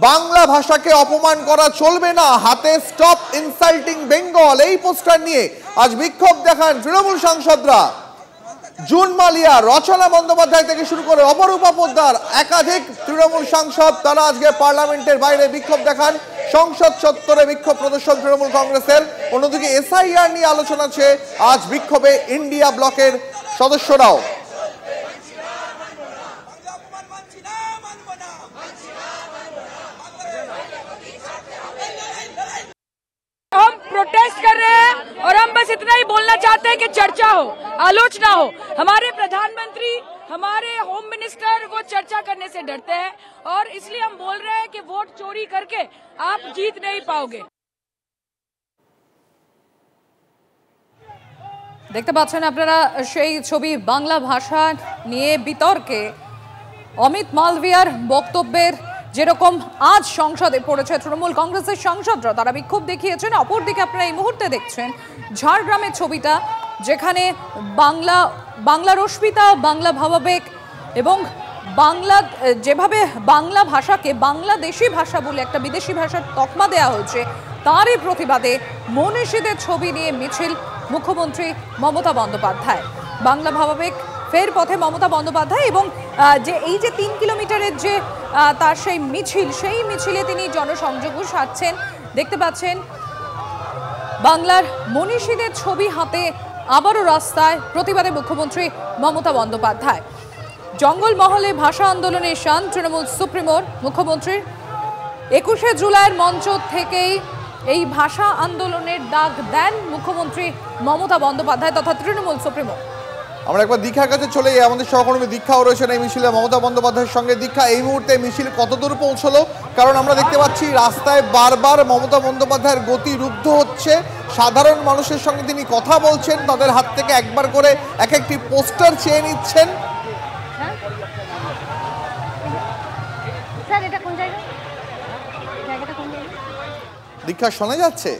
বাংলা ভাষাকে অপমান করা চলবে না, হাতে স্টপ ইনসাল্টিং বেঙ্গল, এই পোস্টার নিয়ে আজ বিক্ষোভ দেখান তৃণমূল সাংসদরা। জুন মালিয়া, রচনা বন্দ্যোপাধ্যায় থেকে শুরু করে অপরূপা পোদ্দার, একাধিক তৃণমূল সাংসদ তারা আজকে পার্লামেন্টের বাইরে বিক্ষোভ দেখান। সংসদ চত্বরে বিক্ষোভ প্রদর্শন তৃণমূল কংগ্রেসের। অন্যদিকে এসআইআর নিয়ে আলোচনা আছে আজ বিক্ষোভে ইন্ডিয়া ব্লকের সদস্যরাও। हम प्रोटेस्ट कर रहे हैं और हम बस इतना ही बोलना चाहते हैं कि चर्चा हो, आलोचना हो। हमारे प्रधानमंत्री, हमारे होम मिनिस्टर वो चर्चा करने से डरते हैं और इसलिए हम बोल रहे हैं कि वोट चोरी करके आप जीत नहीं पाओगे। দেখতে পাচ্ছেন আপনারা সেই ছবি। বাংলা ভাষা নিয়ে বিতর্কে অমিত মালভিয়ার বক্তব্যের যেরকম আজ সংসদে পড়েছে তৃণমূল কংগ্রেসের সাংসদরা, তারা বিক্ষোভ দেখিয়েছেন। অপরদিকে আপনারা এই মুহূর্তে দেখছেন ঝাড়গ্রামের ছবিটা, যেখানে বাংলা রশ্মিতা, বাংলা ভাবাবেগ এবং বাংলা যেভাবে বাংলা ভাষাকে বাংলাদেশি ভাষা বলে একটা বিদেশি ভাষার তকমা দেওয়া হয়েছে, তারই প্রতিবাদে মনীষীদের ছবি নিয়ে মিছিল মুখ্যমন্ত্রী মমতা বন্দ্যোপাধ্যায়। বাংলা ভাবাবেগ ফের পথে মমতা বন্দ্যোপাধ্যায় এবং যে এই যে 3 কিলোমিটারের যে তার সেই মিছিল, সেই মিছিলে তিনি জনসংযোগও সারছেন। দেখতে পাচ্ছেন বাংলার মনীষীদের ছবি হাতে আবারও রাস্তায় প্রতিবাদে মুখ্যমন্ত্রী মমতা বন্দ্যোপাধ্যায়। জঙ্গলমহলে ভাষা আন্দোলনে শান তৃণমূল সুপ্রিমোর। মুখ্যমন্ত্রীর 21শে জুলাইয়ের মঞ্চ থেকেই এই ভাষা আন্দোলনের ডাক দেন মুখ্যমন্ত্রী মমতা বন্দ্যোপাধ্যায় তথা তৃণমূল সুপ্রিমো। আমরা একবার দীক্ষার কাছে চলে যাই। আমাদের সহকর্মী দীক্ষাও রয়েছেন এই মিছিলে মমতা বন্দ্যোপাধ্যায়ের সঙ্গে। দীক্ষা, এই মুহূর্তে মিছিল কতদূর পৌঁছলো? কারণ আমরা দেখতে পাচ্ছি রাস্তায় বারবার মমতা বন্দ্যোপাধ্যায়ের গতি রুদ্ধ হচ্ছে। সাধারণ মানুষের সঙ্গে তিনি কথা বলছেন, তাদের হাত থেকে একবার করে এক একটি পোস্টার চেয়ে নিচ্ছেন। দীক্ষা শোনা যাচ্ছে?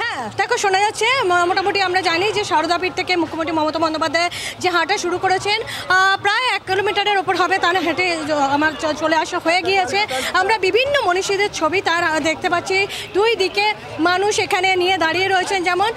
হ্যাঁ দেখো শোনা যাচ্ছে। মোটামুটি আমরা জানি যে সারদাপীঠ থেকে মুখ্যমন্ত্রী মমতা বন্দ্যোপাধ্যায় যে হাঁটা শুরু করেছেন প্রায় 1 কিলোমিটারের ওপর হবে, তারা হেঁটে আমার চলে আসা হয়ে গিয়েছে। আমরা বিভিন্ন মনীষীদের ছবি তার দেখতে পাচ্ছি। দুই দিকে মানুষ এখানে নিয়ে দাঁড়িয়ে রয়েছেন, যেমন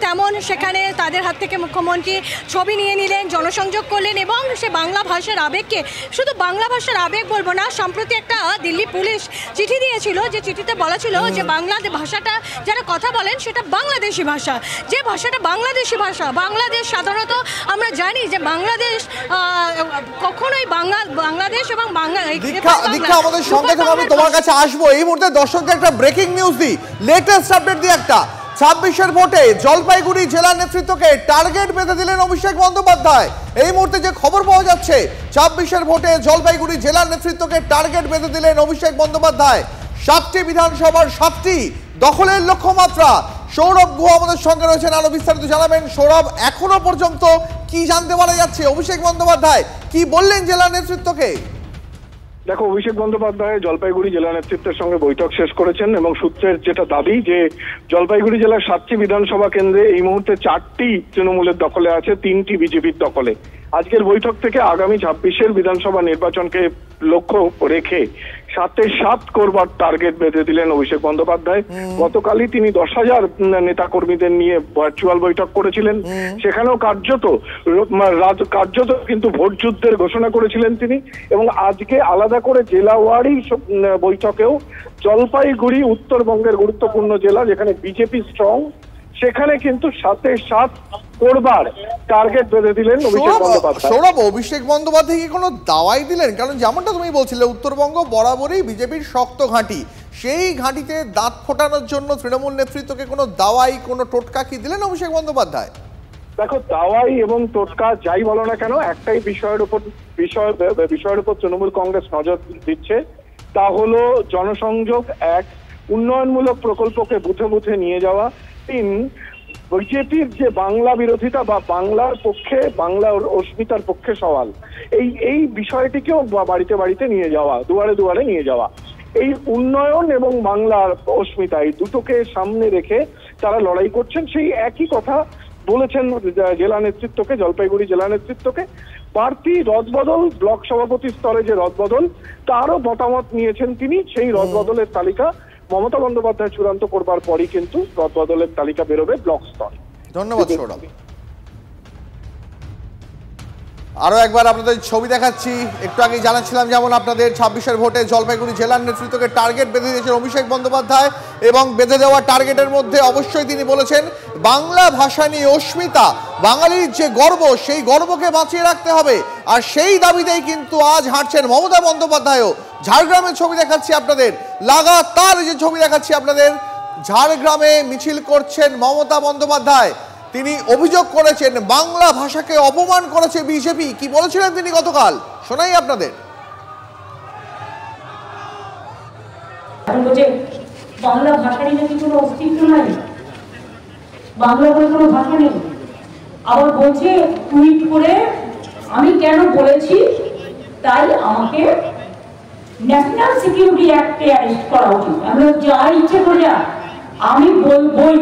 তেমন সেখানে তাদের হাত থেকে মুখ্যমন্ত্রী ছবি নিয়ে নিলেন, জনসংযোগ করলেন এবং সে বাংলা ভাষার আবেগকে, শুধু বাংলা ভাষার আবেগ বলবো না, সম্প্রতি একটা দিল্লি পুলিশ চিঠি দিয়েছিল, যে চিঠিতে বলা ছিল যে বাংলা ভাষাটা যারা কথা বলেন সেটা বাংলাদেশি ভাষা, যে ভাষাটা বাংলাদেশি ভাষা। বাংলাদেশ সাধারণত আমরা জানি যে বাংলাদেশ কখনোই বাংলাদেশ এবং দীক্ষা আমাদের সঙ্গে থেকে আমি তোমার কাছে আসবো। এই মুহূর্তে দর্শকদের একটা ব্রেকিং নিউজ দিই, লেটেস্ট আপডেট দিই একটা। 26-এর ভোটে জলপাইগুড়ি জেলা নেতৃত্বকে টার্গেট বেঁধে দিলেন অভিষেক বন্দ্যোপাধ্যায়। এই মুহূর্তে যে খবর পাওয়া যাচ্ছে, 26-এর ভোটে জলপাইগুড়ি জেলা নেতৃত্বকে টার্গেট বেঁধে দিলেন অভিষেক বন্দ্যোপাধ্যায়। 7টি বিধানসভার 7টি দখলের লক্ষ্যমাত্রা। সৌরভ গুহ আমাদের সঙ্গে রয়েছেন, আরো বিস্তারিত জানাবেন। সৌরভ, এখনো পর্যন্ত কি জানতে পারা যাচ্ছে? অভিষেক বন্দ্যোপাধ্যায় কি বললেন জেলা নেতৃত্বকে? দেখো, অভিষেক বন্দ্যোপাধ্যায় জলপাইগুড়ি জেলা নেতৃত্বের সঙ্গে বৈঠক শেষ করেছেন এবং সূত্রের যেটা দাবি যে জলপাইগুড়ি জেলার 7টি বিধানসভা কেন্দ্রে এই মুহূর্তে 4টি তৃণমূলের দখলে আছে, 3টি বিজেপির দখলে। আজকের বৈঠক থেকে আগামী 26-এর বিধানসভা নির্বাচনকে লক্ষ্য রেখে 7-7 করবার টার্গেট বেঁধে দিলেন অভিষেক বন্দ্যোপাধ্যায়। গতকালই তিনি 10,000 নেতা কর্মীদের নিয়ে ভার্চুয়াল বৈঠক করেছিলেন, সেখানেও কার্যত কিন্তু ভোট যুদ্ধের ঘোষণা করেছিলেন তিনি। এবং আজকে আলাদা করে জেলা ওয়ারি বৈঠকেও জলপাইগুড়ি উত্তরবঙ্গের গুরুত্বপূর্ণ জেলা, যেখানে বিজেপি স্ট্রং, সেখানে কিন্তু 7-7 করবার টার্গেট বেঁধে দিলেন অভিষেক বন্দ্যোপাধ্যায়। সৌরভ, অভিষেক বন্দ্যোপাধ্যায় কি কোনো দাওয়াই দিলেন? কারণ যেমনটা তুমি বলছিলে, উত্তরবঙ্গ বরাবরই বিজেপির শক্ত ঘাঁটি, সেই ঘাঁটিতে দাঁত ফোটানোর জন্য তৃণমূল নেতৃত্বকে কোনো দাওয়াই, কোনো টোটকা কি দিলেন অভিষেক বন্দ্যোপাধ্যায়? দেখো, দাওয়াই এবং টোটকা যাই বলো না কেন, একটাই বিষয়ের উপর তৃণমূল কংগ্রেস নজর দিচ্ছে, তা হলো জনসংযোগ, 1 উন্নয়নমূলক প্রকল্পকে বুথে বুথে নিয়ে যাওয়া, 3 বিজেপির যে বাংলা বিরোধিতা বা বাংলার পক্ষে, বাংলার অস্মিতার পক্ষে সওয়াল, এই বিষয়টিকেও বাড়িতে বাড়িতে নিয়ে যাওয়া, দুয়ারে দুয়ারে নিয়ে যাওয়া। এই উন্নয়ন এবং বাংলার অস্মিতা, এই দুটোকে সামনে রেখে তারা লড়াই করছেন। সেই একই কথা বলেছেন জেলা নেতৃত্বকে, জলপাইগুড়ি জেলা নেতৃত্বকে। প্রার্থী রদবদল, ব্লক সভাপতি স্তরে যে রদবদল, তারও মতামত নিয়েছেন তিনি। সেই রদবদলের তালিকা মমতা বন্দ্যোপাধ্যায় চূড়ান্ত করবার পরই কিন্তু রদবদলের তালিকা বেরোবে ব্লক স্তরে। ধন্যবাদ সৌরভ। আরো একবার আপনাদের ছবি দেখাচ্ছি। একটু আগে জানাচ্ছিলাম যেমন আপনাদের 26-এর ভোটে জলপাইগুড়ি জেলার নেতৃত্বকে টার্গেট বেঁধে দিয়েছেন অভিষেক বন্দ্যোপাধ্যায়, এবং বেঁধে দেওয়া টার্গেটের মধ্যে অবশ্যই তিনি বলেছেন বাংলা ভাষা নিয়ে অস্মিতা, বাঙালির যে গর্ব, সেই গর্বকে বাঁচিয়ে রাখতে হবে। আর সেই দাবিতেই কিন্তু আজ হাঁটছেন মমতা বন্দ্যোপাধ্যায়ও। ঝাড়গ্রামের ছবি দেখাচ্ছি আপনাদের, লাগাতার যে ছবি দেখাচ্ছি আপনাদের, ঝাড়গ্রামে মিছিল করছেন মমতা বন্দ্যোপাধ্যায়। তিনি অভিযোগ করেছেন বাংলা ভাষাকে অপমান করেছে বিজেপি। কি বলেছিলেন তিনি গতকাল, শোনাই আপনাদের। বাংলা ভাষার নাকি কোনো অস্তিত্ব নাই, বাংলা বলে কোনো ভাষা নেই। আবার বলছে টুইট করে আমি কেন বলেছি তাই আমাকে ন্যাশনাল সিকিউরিটি অ্যাক্টে অ্যারেস্ট করা উচিত। আমরা যা ইচ্ছে করে আমি বই।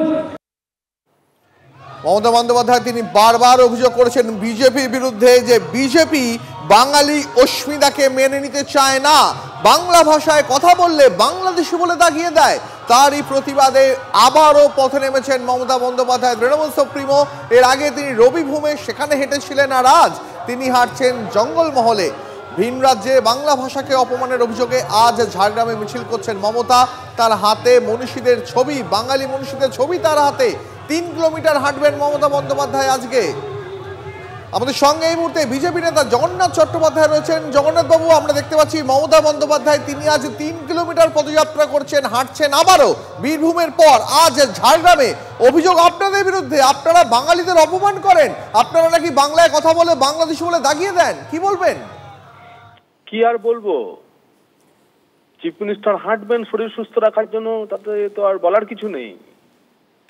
মমতা বন্দ্যোপাধ্যায় তিনি বারবার অভিযোগ করেছেন বিজেপির বিরুদ্ধে যে বিজেপি বাঙালি অস্মিতাকে মেনে নিতে চায় না, বাংলা ভাষায় কথা বললে বাংলাদেশি বলে দাগিয়ে দেয়। তারই প্রতিবাদে আবারও পথে নেমেছেন মমতা বন্দ্যোপাধ্যায়, তৃণমূল সুপ্রিমো। এর আগে তিনি রবিভূমে সেখানে হেঁটেছিলেন, আর আজ তিনি হাঁটছেন জঙ্গলমহলে। ভিন রাজ্যে বাংলা ভাষাকে অপমানের অভিযোগে আজ ঝাড়গ্রামে মিছিল করছেন মমতা। তার হাতে মনীষীদের ছবি, বাঙালি মনীষীদের ছবি তার হাতে। 3 কিলোমিটার হাঁটবেন মমতা বন্দ্যোপাধ্যায় আজকে। আমাদের সঙ্গে এই মুহূর্তে বিজেপি নেতা জগন্নাথ চট্টোপাধ্যায় রয়েছেন। জগন্নাথ বাবু, আমরা দেখতে পাচ্ছি মমতা বন্দ্যোপাধ্যায় তিনি আজ 3 কিলোমিটার পদযাত্রা করছেন, হাঁটছেন আবারও বীরভূমের পর আজ ঝাড়গ্রামে। অভিযোগ আপনাদের বিরুদ্ধে, আপনারা বাঙালিদের অপমান করেন, আপনারা নাকি বাংলায় কথা বলে বাংলাদেশি বলে দাগিয়ে দেন। কি বলবেন? কি আর বলবো, চিফ মিনিস্টার হাঁটবেন শরীর সুস্থ রাখার জন্য, তাতে তো আর বলার কিছু নেই।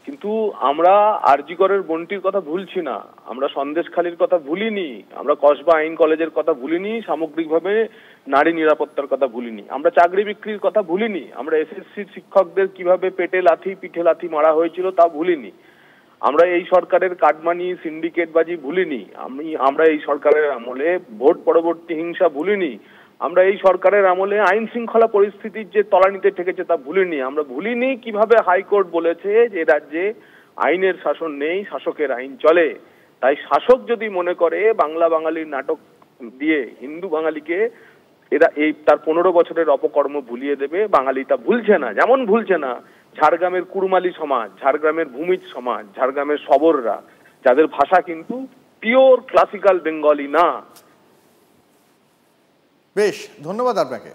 কিন্তু আমরা আরজিকরের বন্টির কথা ভুলছি না, আমরা সন্দেশখালীর কথা ভুলিনি, আমরা কসবা আইন কলেজের কথা ভুলিনি, সামগ্রিকভাবে নারী নিরাপত্তার কথা ভুলিনি, আমরা চাকরি বিক্রির কথা ভুলিনি, আমরা এসএসসি শিক্ষকদের কিভাবে পেটে লাথি পিঠে লাথি মারা হয়েছিল তা ভুলিনি, আমরা এই সরকারের কাটমানি সিন্ডিকেটবাজি ভুলিনি, আমরা এই সরকারের আমলে ভোট পরবর্তী হিংসা ভুলিনি, আমরা এই সরকারের আমলে আইন শৃঙ্খলা পরিস্থিতির যে তলানিতে ঠেকেছে তা ভুলিনি, আমরা ভুলিনি কিভাবে হাইকোর্ট বলেছে যে রাজ্যে আইনের শাসন নেই, শাসকের আইন চলে। তাই শাসক যদি মনে করে বাংলা বাঙালির নাটক দিয়ে হিন্দু বাঙালিকে এরা এই তার 15 বছরের অপকর্ম ভুলিয়ে দেবে, বাঙালি তা ভুলছে না। যেমন ভুলছে না ঝাড়গ্রামের কুড়মালি সমাজ, ঝাড়গ্রামের ভূমিজ সমাজ, ঝাড়গ্রামের শবররা, যাদের ভাষা কিন্তু পিওর ক্লাসিক্যাল বেঙ্গলি না। বেশ, ধন্যবাদ আপনাকে।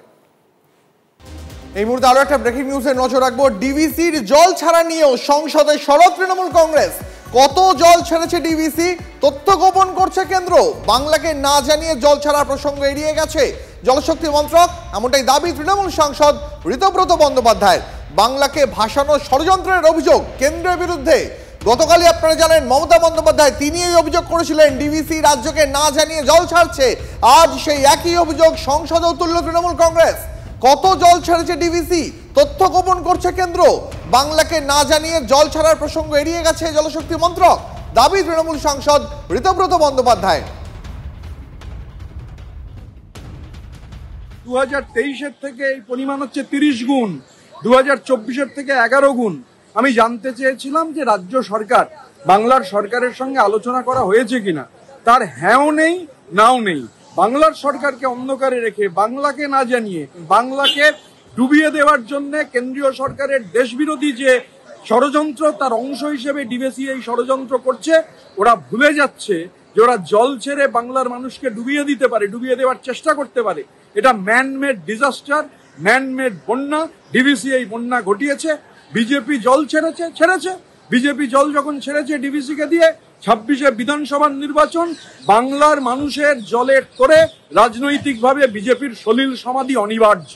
এই মুহূর্তে আরো একটা ব্রেকিং নিউজে নজর রাখবো। ডিভিসির জল ছাড়া নিয়েও সংসদে সরব তৃণমূল কংগ্রেস। কত জল ছেড়েছে ডিভিসি তথ্য গোপন করছে কেন্দ্র। বাংলাকে না জানিয়ে জল ছাড়ার প্রসঙ্গ এড়িয়ে গেছে জলশক্তি মন্ত্রক, এমনটাই দাবি তৃণমূল সাংসদ ঋতব্রত বন্দ্যোপাধ্যায়ের। বাংলাকে ভাসানোর ষড়যন্ত্রের অভিযোগ কেন্দ্রের বিরুদ্ধে। গতকালই আপনারা জানেন মমতা বন্দ্যোপাধ্যায় তিনি এই অভিযোগ করেছিলেন ডিভিসি রাজ্যকে না জানিয়ে জল ছাড়ছে। আজ সেই একই অভিযোগ সংসদেও তুলল তৃণমূল কংগ্রেস। কত জল ছেড়েছে ডিভিসি তথ্য গোপন করছে কেন্দ্র। বাংলাকে না জানিয়ে জল ছাড়ার প্রসঙ্গ এড়িয়ে গেছে জলশক্তি মন্ত্রক, দাবি তৃণমূল সাংসদ ঋতব্রত বন্দ্যোপাধ্যায়। 2023-এর থেকে এই পরিমাণ হচ্ছে 30 গুণ, 2024-এর থেকে 11 গুণ। আমি জানতে চেয়েছিলাম যে রাজ্য সরকার বাংলার সরকারের সঙ্গে আলোচনা করা হয়েছে কিনা। তার হ্যাঁও নেই নাও নেই। বাংলার সরকারকে অন্ধকারে রেখে, বাংলাকে না জানিয়ে, বাংলাকে ডুবিয়ে দেওয়ার জন্য কেন্দ্রীয় সরকারের দেশবিরোধী যে ষড়যন্ত্র তার অংশ হিসেবে ডিভিসি এই ষড়যন্ত্র করছে। ওরা ভুলে যাচ্ছে যে ওরা জল ছেড়ে বাংলার মানুষকে ডুবিয়ে দিতে পারে, ডুবিয়ে দেওয়ার চেষ্টা করতে পারে। এটা ম্যানমেড ডিজাস্টার, ম্যানমেড বন্যা। ডিভিসি এই বন্যা ঘটিয়েছে। বিজেপি জল ছেড়েছে। বিজেপি জল যখন ছেড়েছে ডিভিসিকে দিয়ে, 26-এ বিধানসভার নির্বাচন, বাংলার মানুষের জলের তোরে রাজনৈতিকভাবে বিজেপির সলিল সমাধি অনিবার্য।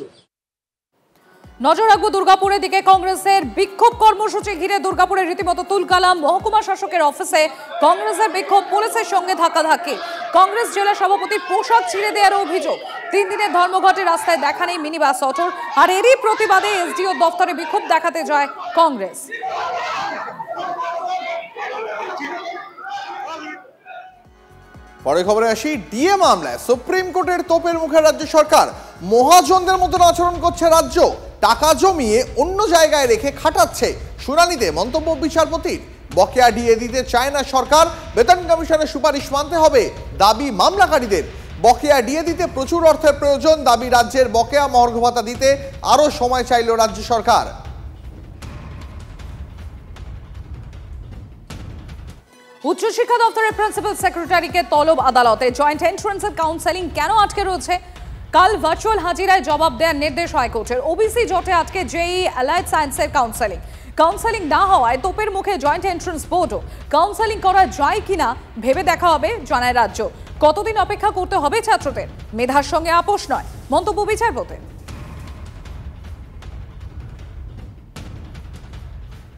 নজর রাখবো দুর্গাপুরের দিকে। কংগ্রেসের বিক্ষোভ কর্মসূচি ঘিরে দুর্গাপুরে রীতিমতো তুলকালাম। মহকুমা শাসকের অফিসে কংগ্রেসের বিক্ষোভ, পুলিশের সঙ্গে ধাক্কাধাক্কি। কংগ্রেস জেলা সভাপতির পোশাক ছিঁড়ে দেওয়ার অভিযোগ। 3 দিনের ধর্মঘটে রাস্তায় দেখা নেই মিনি বাস অটোর। আর এরই প্রতিবাদে এসডিও দপ্তরে বিক্ষোভ দেখাতে যায় কংগ্রেস। পরে খবরে আসি। ডিএ মামলায় সুপ্রিম কোর্টের তোপের মুখে রাজ্য সরকার। মহাজনদের মতন আচরণ করছে রাজ্য, টাকা জমিয়ে অন্য জায়গায় রেখে খাটাচ্ছে। শুনানিতে মন্তব্য বিচারপতির। বকেয়া ডিএ দিতে চায় না সরকার, বেতন কমিশনের সুপারিশ মানতে হবে দাবি মামলাকারীদের। বকেয়া ডিএ দিতে প্রচুর অর্থের প্রয়োজন, দাবি রাজ্যের। বকেয়া মহার্ঘ ভাতা দিতে আরও সময় চাইল রাজ্য সরকার। উচ্চশিক্ষা দপ্তরের প্রিন্সিপাল সেক্রেটারিকে তলব আদালতে। জয়েন্ট এন্ট্রান্সের কাউন্সেলিং কেন আটকে রয়েছে? কাল ভার্চুয়াল হাজিরায় জবাব দেওয়ার নির্দেশ হাইকোর্টের। ওবিসি জোটে আজকে জেইই অ্যালাইড সায়েন্সের কাউন্সেলিং না হওয়ায় তোপের মুখে জয়েন্ট এন্ট্রান্স বোর্ডও। কাউন্সেলিং করা যায় কিনা ভেবে দেখা হবে জানায় রাজ্য। কতদিন অপেক্ষা করতে হবে ছাত্রদের? মেধার সঙ্গে আপোষ নয়, মন্তব্য বিচারপতির।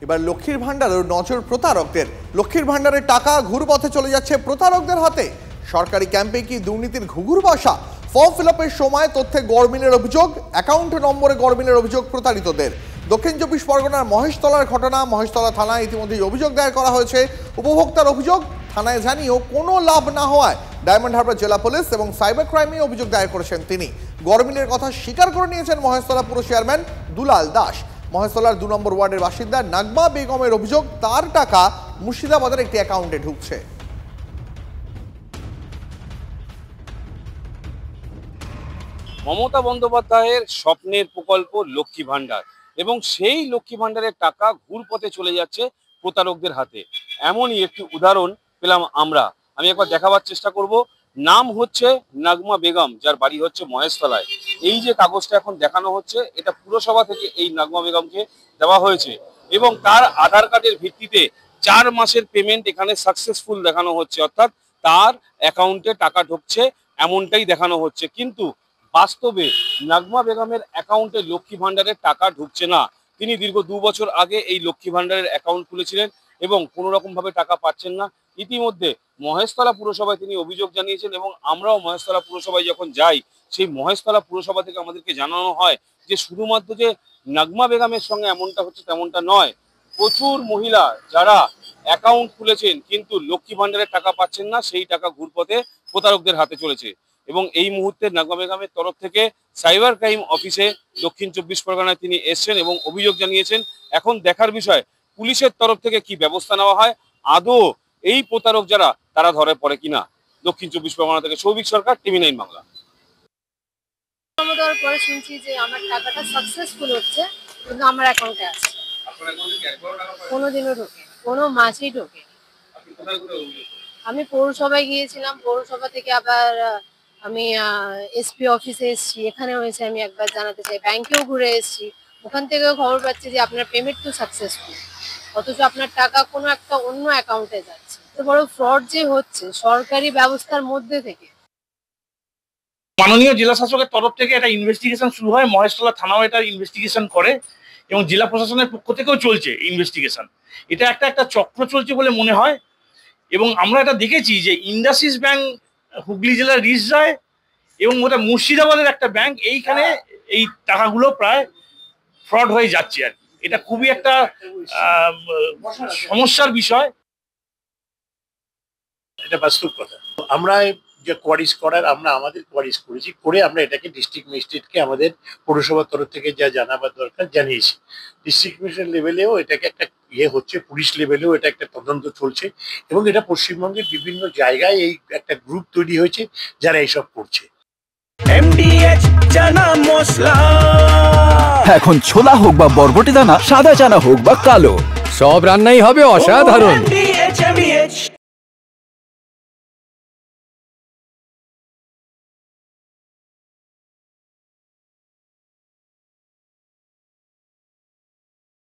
এবার লক্ষ্মীর ভান্ডারের নজর প্রতারকদের। লক্ষ্মীর ভান্ডারের টাকা ঘুরপথে চলে যাচ্ছে প্রতারকদের হাতে। সরকারি ক্যাম্পে কি দুর্নীতির ঘুঘুর বাসা? ফর্ম ফিল আপের সময় তথ্যে গড়মিলের অভিযোগ, অ্যাকাউন্ট নম্বরে গড়মিলের অভিযোগ প্রতারিতদের। দক্ষিণ 24 পরগনার মহেশতলার ঘটনা। মহেশতলা থানায় ইতিমধ্যেই অভিযোগ দায়ের করা হয়েছে। উপভোক্তার অভিযোগ, থানায় জানিয়েও কোনো লাভ না হওয়ায় ডায়মন্ড হারবার জেলা পুলিশ এবং সাইবার ক্রাইমে অভিযোগ দায়ের করেছেন তিনি। গড়মিলের কথা স্বীকার করে নিয়েছেন মহেশতলা পুর চেয়ারম্যান দুলাল দাস। মহেশতলার 2 নম্বর ওয়ার্ডের বাসিন্দা নাগমা বেগমের অভিযোগ, তার টাকা মুর্শিদাবাদের একটি অ্যাকাউন্টে ঢুকছে। মমতা বন্দ্যোপাধ্যায়ের স্বপ্নের প্রকল্প লক্ষ্মী ভাণ্ডার, এবং সেই লক্ষ্মী ভাণ্ডারের টাকা ঘুরপথে চলে যাচ্ছে প্রতারকদের হাতে। এমনই একটি উদাহরণ পেলাম আমরা। আমি একবার দেখাবার চেষ্টা করব। নাম হচ্ছে নাগমা বেগম, যার বাড়ি হচ্ছে মহেশতলায়। এই যে কাগজটা এখন দেখানো হচ্ছে, এটা পুরসভা থেকে এই নাগমা বেগমকে দেওয়া হয়েছে, এবং তার আধার কার্ডের ভিত্তিতে 4 মাসের পেমেন্ট এখানে সাকসেসফুল দেখানো হচ্ছে, অর্থাৎ তার অ্যাকাউন্টে টাকা ঢুকছে এমনটাই দেখানো হচ্ছে। কিন্তু বাস্তবে নাগমা বেগমের অ্যাকাউন্টে লক্ষ্মী ভাণ্ডারের টাকা ঢুকছে না। তিনি দীর্ঘ 2 বছর আগে এই লক্ষ্মী ভাণ্ডারের অ্যাকাউন্ট খুলেছিলেন এবং কোনো রকমভাবে টাকা পাচ্ছেন না। ইতিমধ্যে মহেশতলা পুরসভায় তিনি অভিযোগ জানিয়েছেন, এবং আমরাও মহেশতলা পুরসভায় যখন যাই, সেই মহেশতলা পুরসভা থেকে আমাদেরকে জানানো হয় যে শুধুমাত্র যে নাগমা বেগমের সঙ্গে এমনটা হচ্ছে তেমনটা নয়। প্রচুর মহিলা যারা অ্যাকাউন্ট খুলেছেন কিন্তু লক্ষ্মী ভাণ্ডারের টাকা পাচ্ছেন না, সেই টাকা ঘুরপথে প্রতারকদের হাতে চলেছে। এবং এই মুহূর্তে নাগমা বেগমের তরফ থেকে সাইবার ক্রাইম অফিসে দক্ষিণ 24 পরগনায় তিনি এসছেন এবং অভিযোগ জানিয়েছেন। এখন দেখার বিষয় পুলিশের তরফ থেকে কি ব্যবস্থা নেওয়া হয়, আদৌ এই প্রতারক যারা তারা ধরে পড়ে কিনা। দক্ষিণ 24 পরগনা থেকে সৌভিক সরকার, TV9 বাংলা। পরে শুনছি যে আমার টাকাটা সাকসেসফুল হচ্ছে, কিন্তু আমার অ্যাকাউন্টে আছে। কোনোদিনও ঢোকে, কোনো মাসেই ঢোকে। আমি পৌরসভায় গিয়েছিলাম, পৌরসভা থেকে আবার আমি এসপি অফিসে এসেছি, এখানেও এসে আমি একবার জানাতে চাই। ব্যাংকেও ঘুরে এসেছি, ওখান থেকেও খবর পাচ্ছি যে আপনার পেমেন্ট তো সাকসেসফুল, অথচ আপনার টাকা কোনো একটা অন্য অ্যাকাউন্টে যাচ্ছে। তো বড় ফ্রড যে হচ্ছে সরকারি ব্যবস্থার মধ্যে থেকে। মাননীয় জেলা শাসকের তরফ থেকে একটা ইনভেস্টিগেশন শুরু হয়, মহেশতলা থানাও এটা ইনভেস্টিগেশন করে এবং জেলা প্রশাসনের পক্ষ থেকেও চলছে ইনভেস্টিগেশন। এটা একটা চক্র চলছে বলে মনে হয় এবং আমরা এটা দেখেছি যে ইন্ডাসিস ব্যাংক হুগলি জেলার রিসরায় এবং ওটা মুর্শিদাবাদের একটা ব্যাংক, এইখানে এই টাকাগুলো প্রায় ফ্রড হয়ে যাচ্ছে আর কি। এটা খুবই একটা সমস্যার বিষয়। এটা বাস্তব কথা। আমরা যে কোয়ারিজ করার আমরা আমাদের কোয়ারিজ করেছি, করে আমরা এটাকে ডিস্ট্রিক্ট ম্যাজিস্ট্রেটকে আমাদের পৌরসভার তরফ থেকে যা জানাবার দরকার জানিয়েছি। ডিস্ট্রিক্ট ম্যাজিস্ট্রেট লেভেলেও এটাকে একটা হচ্ছে, পুলিশ লেভেলেও এটা একটা তদন্ত চলছে এবং এটা পশ্চিমবঙ্গের বিভিন্ন জায়গায় এই একটা গ্রুপ তৈরি হয়েছে যারা এইসব করছে। MDH চানা মশলা, এখন ছোলা হোক বা বরবটি দানা, সাদা চানা হোক বা কালো, সব রান্নাই হবে অসাধারণ।